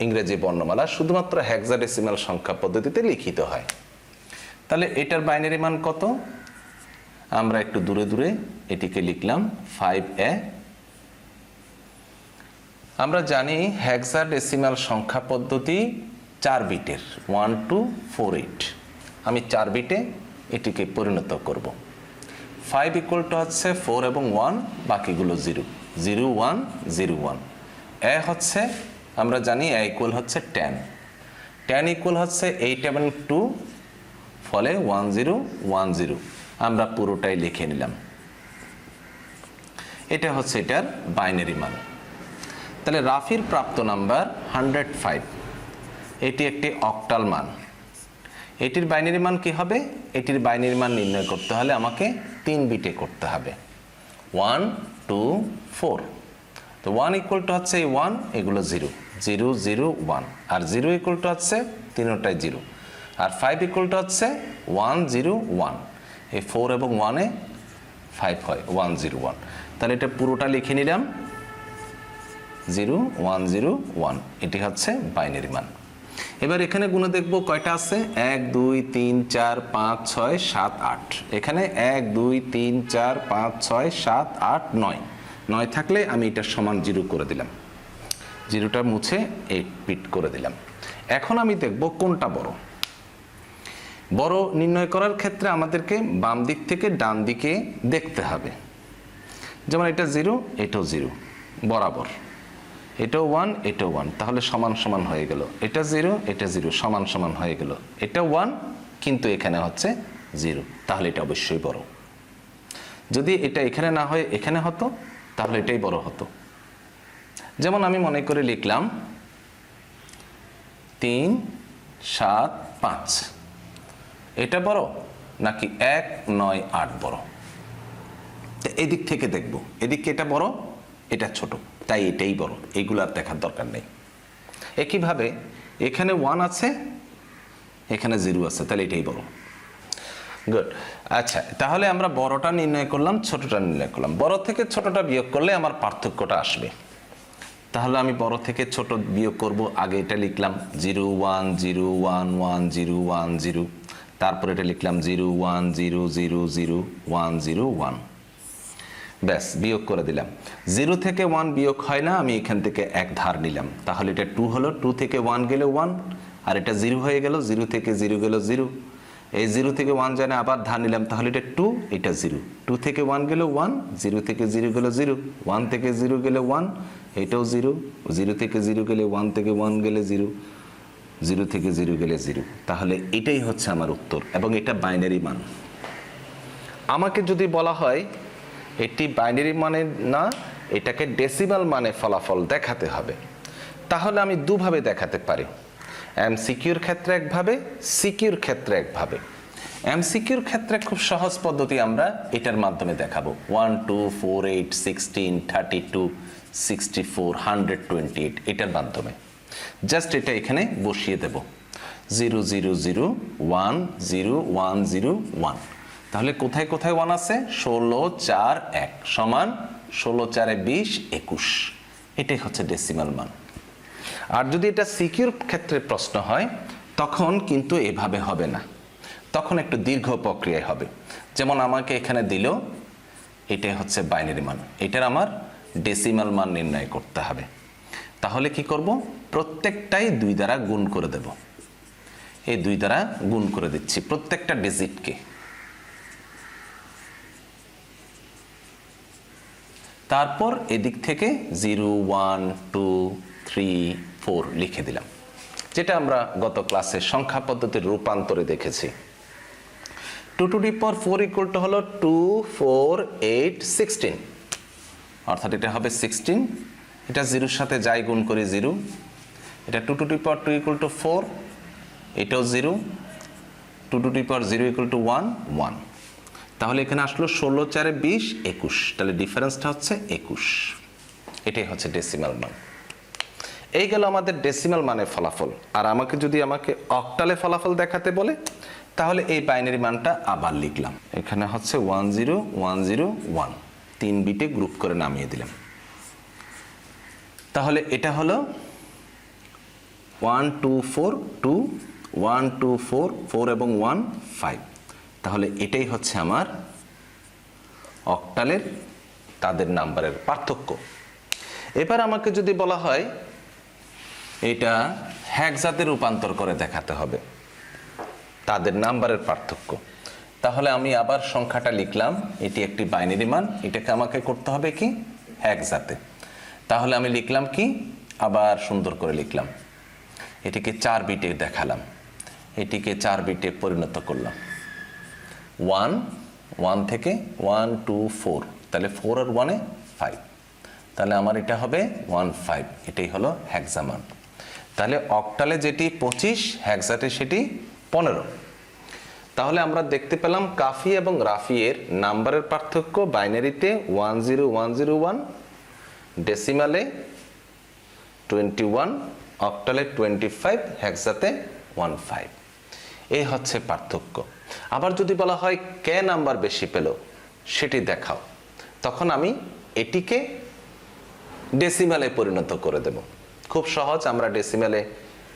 ইংরেজি বর্ণমালা শুধুমাত্র হেক্সাডেসিমাল সংখ্যা পদ্ধতিতে লিখিত হয়। তাহলে এটার বাইনারি মান কত? আমরা একটু দূরে দূরে এটিকে লিখলাম 5A। আমরা জানি হেক্সাডেসিমাল সংখ্যা পদ্ধতি 4 বিটের, 1 2 4 8। আমি 4 বিটে এটিকে পরিণত করব। 5 ইকুয়াল টু হচ্ছে 4 এবং 1, বাকিগুলো 0 0 1 0 1। এ হচ্ছে, আমরা জানি এ ইকুয়াল হচ্ছে 10, 10 ইকুয়াল হচ্ছে 8 এবং 2, ফলে 1 0 1 0। আমরা পুরোটাই লিখে নিলাম। এটা হচ্ছে এটার বাইনারি মান। তাহলে রাফির প্রাপ্ত নাম্বার 105, এটি একটি অক্টাল মান। এটির বাইনারি মান কি হবে? এটির বাইনারি মান নির্ণয় করতে হলে আমাকে 3 বিটে করতে হবে, 1 2 4। তো 1 ইকুয়াল টু হচ্ছে এই 1, এগুলো 0 0 0 1, আর 0 ইকুয়াল টু হচ্ছে তিনটাই 0, আর 5 ইকুয়াল টু হচ্ছে 1 0 1। এই 4 এবং 1-এ 5 হয় 1 0 1। তাহলে এটা পুরোটা লিখে নিলাম 0 1 0 1। এটি হচ্ছে বাইনারি মান। এবার এখানে গুণে দেখব কয়টা আছে, 1 2 3 4 5 6 7 8। এখানে 1 2 3 4 5 6 7 8 9, 9 থাকলে আমি এটার সমান 0 করে দিলাম, 0টা মুছে 8 বিট করে দিলাম। এখন আমি দেখব কোনটা বড়। বড় নির্ণয় করার ক্ষেত্রে আমাদেরকে বাম দিক থেকে ডান দিকে দেখতে হবে। যেমন এটা 0, এটাও 0 বরাবর, এটাও 1 এটাও 1, তাহলে সমান সমান হয়ে গেল। এটা 0 এটা 0 সমান সমান হয়ে গেল। এটা 1 কিন্তু এখানে হচ্ছে 0, তাহলে এটা অবশ্যই বড়। যদি এটা এখানে না হয়ে এখানে হতো তাহলে এটাই বড় হতো। যেমন আমি মনে করে লিখলাম 3 7 5, এটা বড় নাকি 1 9 8 বড়? এদিক থেকে দেখব, এদিকে এটা বড় এটা ছোট, তাই এটাই বড়, এইগুলো আর দেখার দরকার নেই। একইভাবে এখানে 1 আছে এখানে 0 আছে, তাহলে এটাই বড়। গুড। আচ্ছা, তাহলে আমরা বড়টা নির্ণয় করলাম, ছোটটা নির্ণয় করলাম। বড় থেকে ছোটটা বিয়োগ করলে আমার পার্থক্যটা আসবে। তাহলে আমি বড় থেকে ছোট বিয়োগ করব। আগে এটা লিখলাম 0 1 0 1 1 0 1 0, তারপর এটা লিখলাম 0 1 0 0 0 1 0 1। ব্যাস, বিয়োগ করে দিলাম। 0 থেকে 1 বিয়োগ হয় না, আমি এখান থেকে এক ধার নিলাম, তাহলে এটা 2 হলো। 2 থেকে 1 গেলে 1, আর এটা 0 হয়ে গেল। 0 থেকে 0 গেল 0, এই 0 থেকে 1 যায় না, আবার ধার নিলাম, তাহলে এটা 2, এটা 0। 2 থেকে 1 গেল 1, 0 থেকে 0 গেল 0, 1 থেকে 0 গেলে 1, এটাও 0, 0 থেকে 0 গেলে 1 থেকে 1 গেলে 0, জিরো থেকে জিরো গেলে জিরো। তাহলে এটাই হচ্ছে আমার উত্তর এবং এটা বাইনারি মান। আমাকে যদি বলা হয় এটি বাইনারি মানে না, এটাকে ডেসিমাল মানে ফলাফল দেখাতে হবে, তাহলে আমি দুভাবে দেখাতে পারি। এমসিকিউর ক্ষেত্রে একভাবে, সিকিউর ক্ষেত্রে একভাবে। এমসিকিউর ক্ষেত্রে খুব সহজ পদ্ধতি, আমরা এটার মাধ্যমে দেখাবো। 1 2 4 8 16 32 64 128 এটার মাধ্যমে জাস্ট এটা এখানে বসিয়ে দেব 0 0 0 1 0 1 0 1। তাহলে কোথায় কোথায় 1 আছে? 16 4 1 সমান 16 4 20 21। এটাই হচ্ছে ডেসিমাল মান। আর যদি এটা সিকিউর ক্ষেত্রে প্রশ্ন হয় তখন কিন্তু এভাবে হবে না, তখন একটু দীর্ঘ প্রক্রিয়ায় হবে। যেমন আমাকে এখানে দিল এটাই হচ্ছে বাইনারি মান, এটার আমার ডেসিমাল মান নির্ণয় করতে হবে। তাহলে কি করব? প্রত্যেকটাই 2 দ্বারা গুণ করে দেব। এই 2 দ্বারা গুণ করে দিচ্ছি প্রত্যেকটা ডিজিটকে। তারপর এদিক থেকে 0 1 2 3 4 লিখে দিলাম, যেটা আমরা গত ক্লাসে সংখ্যা পদ্ধতির রূপান্তরে দেখেছি। 2 to the power 4 equal to হলো 2 4 8 16, অর্থাৎ এটা হবে 16। এটা 0-র সাথে যাই গুণ করি 0। এটা 2 to the power 2 equal to 4, এটাও 0। 2 to the power 0 equal to 1 1। তাহলে এখানে আসলো 16 4 20 21, তাহলে ডিফারেন্সটা হচ্ছে 21। এটাই হচ্ছে ডেসিমাল মান। এই গেল আমাদের ডেসিমাল মানের ফলাফল। আর আমাকে অক্টালে ফলাফল দেখাতে বলে তাহলে এই বাইনারি মানটা আবার লিখলাম। এখানে হচ্ছে 1 0 1 0 1, 3 বিটে গ্রুপ করে নামিয়ে দিলাম। তাহলে এটা হলো 1 2 4 2 1 2 4 4 এবং 1 5। তাহলে এটাই হচ্ছে আমার অক্টালের তাদের নাম্বারের পার্থক্য। এবার আমাকে যদি বলা হয় এটা হেক্সাতে রূপান্তর করে দেখাতে হবে তাদের নাম্বারের পার্থক্য, তাহলে আমি আবার সংখ্যাটা লিখলাম, এটি একটি বাইনারি মান, এটাকে আমাকে করতে হবে কি হেক্সাতে। তাহলে আমি লিখলাম কি, আবার সুন্দর করে লিখলাম, এটিকে 4 বিটে দেখালাম, এটিকে 4 বিটে পরিণত করলাম। 1 1 থেকে 1 2 4, তাহলে 4 আর 1 এ 5, তাহলে আমার এটা হবে 1 5। এটাই হলো হেক্সা মান। তাহলে অক্টালে যেটি 25, হেক্সাতে সেটি 15। তাহলে আমরা দেখতে পেলাম কাফি এবং রাফি এর নাম্বারের পার্থক্য বাইনারিতে 1 0 1 0 1, ডেসিমালে 21, অক্টালে 25, হেক্সাতে 15। এই হচ্ছে পার্থক্য। আবার যদি বলা হয় কে নাম্বার বেশি পেল সেটি দেখাও, তখন আমি এটিকে ডেসিমালে পরিণত করে দেব। খুব সহজ, আমরা ডেসিমালে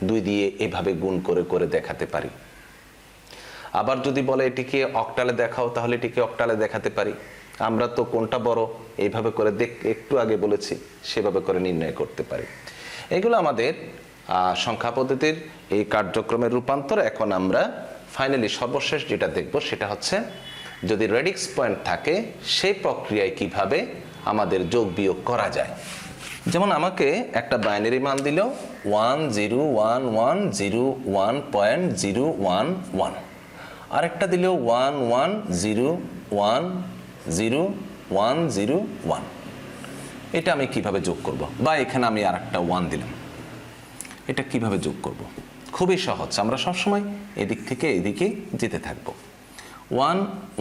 2 দিয়ে এভাবে গুণ করে করে দেখাতে পারি। আবার যদি বলে এটিকে অক্টালে দেখাও, তাহলে এটিকে অক্টালে দেখাতে পারি। আমরা তো কোনটা বড় এইভাবে করে একটু আগে বলেছি, সেভাবে করে নির্ণয় করতে পারি। এগুলো আমাদের সংখ্যা পদ্ধতির এই কার্যক্রমের রূপান্তর। এখন আমরা ফাইনালি সর্বশেষ যেটা দেখব সেটা হচ্ছে যদি রেডিক্স পয়েন্ট থাকে সেই প্রক্রিয়ায় কিভাবে আমাদের যোগ বিয়োগ করা যায়। যেমন আমাকে একটা বাইনারি মান দিল 1 0 1 1 0 1.011, আরেকটা দিল 1 1 0 1 0 1 0 1। এটা আমি কিভাবে যোগ করব? বা এখানে আমি আরেকটা 1 দিলাম, এটা কিভাবে যোগ করব? খুবই সহজ, আমরা সবসময় এদিক থেকে এদিকে যেতে থাকব। 1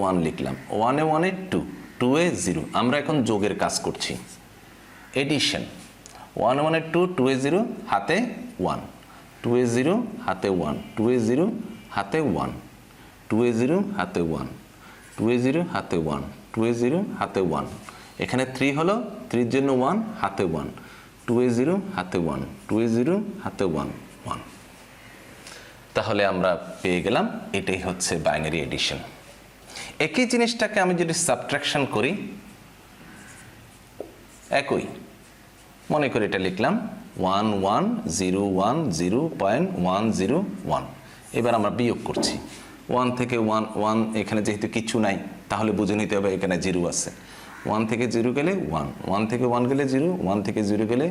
1 লিখলাম, 1 এ 1 এ 2, 2 এ 0। আমরা এখন যোগের কাজ করছি, এডিশন। 1 1 এ 2, 2 এ 0, হাতে 1, 2 এ 0 হাতে 1, 2 এ 0 হাতে 1, 2 এ 0 হাতে 1, 2 এ 0 হাতে 1, 2 এ 0 হাতে 1। এখানে 3 হলো, 3 এর জন্য 1 হাতে 1, 2 এ 0 হাতে 1, 2 এ 0 হাতে 1 1। তাহলে আমরা পেয়ে গেলাম এটাই হচ্ছে বাইনারি এডিশন। একই জিনিসটাকে আমি যদি সাবট্রাকশন করি, একই মনে করে এটা লিখলাম 1 1 0 1 0.101। এবার আমরা বিয়োগ করছি 1 থেকে 1 1, এখানে যেহেতু কিছু নাই তাহলে বুঝে নিতে হবে এখানে 0 আছে। 1 থেকে 0 গেলে 1, 1 থেকে 1 গেলে 0, 1 থেকে 0 গেলে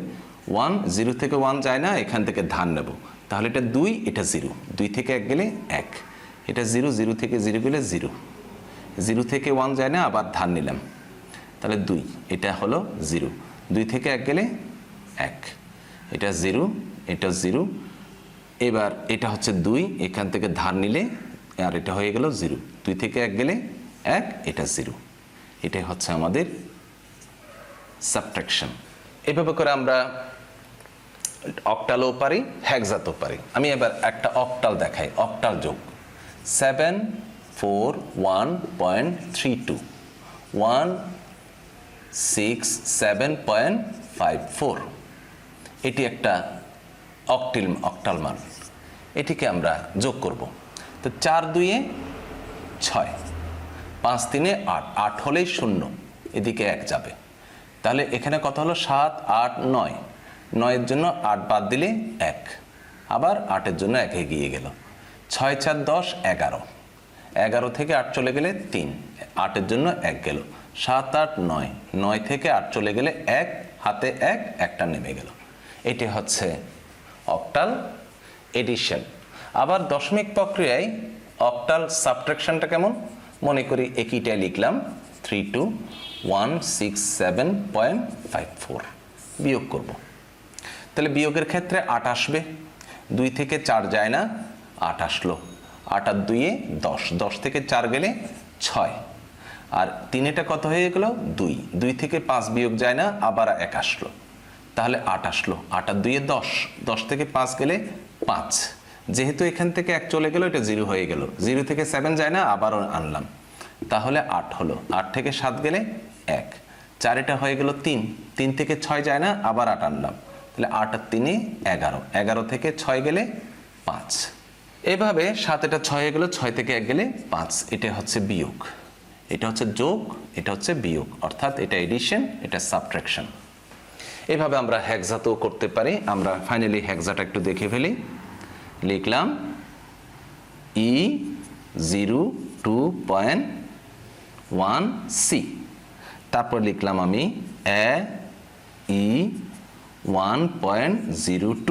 1, 0 থেকে 1 যায় না, এখান থেকে ধার নেব, তাহলে এটা 2, এটা 0, 2 থেকে 1 গেলে 1, এটা 0, 0 থেকে 0 গেলে 0, 0 থেকে 1 যায় না, আবার ধার নিলাম, তাহলে 2, এটা হলো 0, 2 থেকে 1 গেলে 1, এটা 0, এটা 0, এবার এটা হচ্ছে 2, এখান থেকে ধার নিলে আর এটা হয়ে গেল 0, 2 থেকে 1 গেলে 1, এটা 0, এটাই হচ্ছে আমাদের সাবট্রাকশন। এভাবে করে আমরা অক্টালও পারি, হেক্সাতেও পারি। আমি এবার একটা অক্টাল দেখাই, অক্টাল যোগ 741.32 167.54, এটি একটা অক্টাল মান, এটিকে আমরা যোগ করব। তো 4 2 6, 5 3 8, 8 হলেই 0, এদিকে 1 যাবে, তাহলে এখানে কত হলো 7 8 9, 9-এর জন্য 8 বাদ দিলে 1, আবার 8-এর জন্য 1 এগিয়ে গেল, 6 4 10 11, 11 থেকে 8 চলে গেলে 3, 8-এর জন্য 1 গেল, 7 8 9, 9 থেকে 8 চলে গেলে 1, হাতে 1, একটা নেমে গেল, এটি হচ্ছে অক্টাল এডিশন। আবার দশমিক প্রক্রিয়ায় অক্টাল সাবট্রাকশনটা কেমন, মনে করি একইটাই লিখলাম 32,167.54, বিয়োগ করব, তাহলে বিয়োগের ক্ষেত্রে 8 আসবে, 2 থেকে 4 যায় না, 8 আসলো, 8 আর 2 10, 10 থেকে 4 গেলে 6, আর 3 এটা কত হয়ে গেল 2, 2 থেকে 5 বিয়োগ যায় না, আবার 1 আসলো, তাহলে 8 আসলো, 8 আর 2 10, 10 থেকে 5 গেলে 5, যেহেতু এখান থেকে 1 চলে গেল, এটা 0 হয়ে গেল, 0 থেকে 7 যায় না, আবারও আনলাম, তাহলে 8 হলো, 8 থেকে 7 গেলে 1, 4 এটা হয়ে গেল 3, 3 থেকে 6 যায় না, আবার 8 আনলাম, তাহলে 8 আর 3 11, 11 থেকে 6 গেলে 5, এভাবে 7 এটা 6 হয়ে গেল, 6 থেকে 1 গেলে 5, এটা হচ্ছে বিয়োগ, এটা হচ্ছে যোগ, এটা হচ্ছে বিয়োগ, অর্থাৎ এটা এডিশন, এটা সাবট্রাকশন। এভাবে আমরা হেক্সাতেও করতে পারি। আমরা ফাইনালি হেক্সাটা একটু দেখে ফেলি, লিখলাম E02.1C, তারপর লিখলাম আমি E1.02,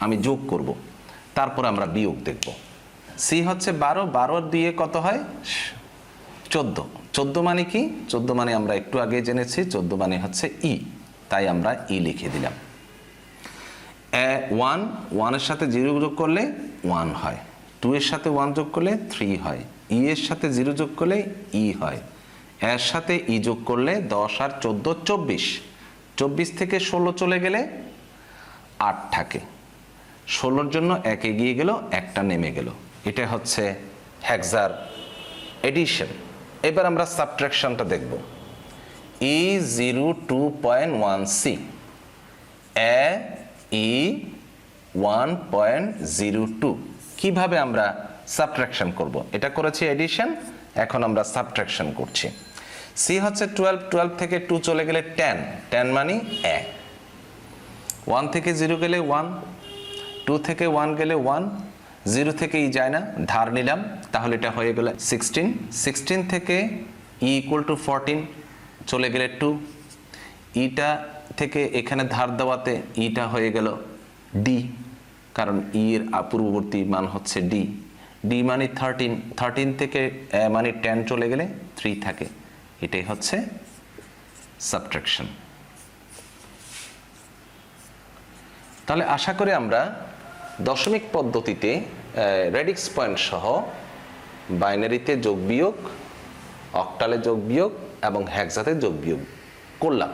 আমি যোগ করব, তারপর আমরা বিয়োগ দেখব। সি হচ্ছে 12, 12 দিয়ে কত হয় 14, 14 মানে কি, 14 মানে আমরা একটু আগে জেনেছি, 14 মানে হচ্ছে ই, তাই আমরা ই লিখে দিলাম। 1, 1 এর সাথে 0 যোগ করলে 1 হয়, 2 এর সাথে 1 যোগ করলে 3 হয়, ই এর সাথে 0 যোগ করলে ই হয়, এর সাথে ই যোগ করলে 10 আর 14 24, 24 থেকে 16 চলে গেলে 8 থাকে, 16-র জন্য 1 এগিয়ে গেল, একটা নেমে গেল, এটা হচ্ছে হেক্সার এডিশন। এবার আমরা সাবট্রাকশনটা দেখব। E02.1C E1.02, কিভাবে আমরা সাবট্রাকশন করব? এটা করেছি এডিশন, এখন আমরা সাবট্রাকশন করছি। সি হচ্ছে 12, 12 থেকে 2 চলে গেলে 10, 10 মানে 1, 1 থেকে 0 গেলে 1, 2 থেকে 1 গেলে 1, 0 থেকে ই যায় না, ধার নিলাম, তাহলে এটা হয়ে গেল 16, 16 থেকে ই ইকুয়াল টু 14 চলে গেলে 2, ইটা থেকে এখানে ধার দেওয়াতে ইটা হয়ে গেল ডি, কারণ ই এর পূর্ববর্তী মান হচ্ছে ডি, ডি মানে 13, 13 থেকে মানে 10 চলে গেলে 3 থাকে, এটাই হচ্ছে সাবট্রাকশন। তাহলে আশা করি আমরা দশমিক পদ্ধতিতে রেডিক্স পয়েন্ট সহ বাইনারিতে যোগ বিয়োগ, অক্টালে যোগ বিয়োগ এবং হেক্সাতে যোগ বিয়োগ করলাম।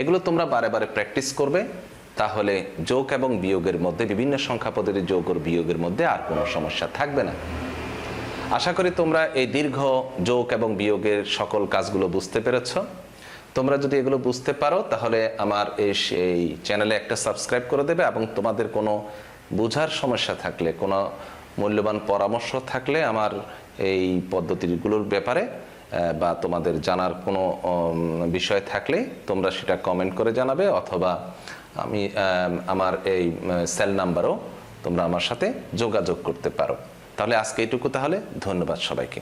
এগুলো তোমরা বারে বারে প্র্যাকটিস করবে, তাহলে যোগ এবং বিয়োগের মধ্যে, বিভিন্ন সংখ্যা পদ্ধতির যোগ ও বিয়োগের মধ্যে আর কোনো সমস্যা থাকবে না। আশা করি তোমরা এই দীর্ঘ যোগ এবং বিয়োগের সকল কাজগুলো বুঝতে পেরেছ। তোমরা যদি এগুলো বুঝতে পারো তাহলে আমার এই চ্যানেলে একটা সাবস্ক্রাইব করে দেবে, এবং তোমাদের কোনো বোঝার সমস্যা থাকলে, কোনো মূল্যবান পরামর্শ থাকলে আমার এই পদ্ধতিগুলোর ব্যাপারে বা তোমাদের জানার কোনো বিষয় থাকলে তোমরা সেটা কমেন্ট করে জানাবে, অথবা আমি আমার এই সেল নাম্বারও তোমরা আমার সাথে যোগাযোগ করতে পারো। তাহলে আজকে এইটুকু, তাহলে ধন্যবাদ সবাইকে।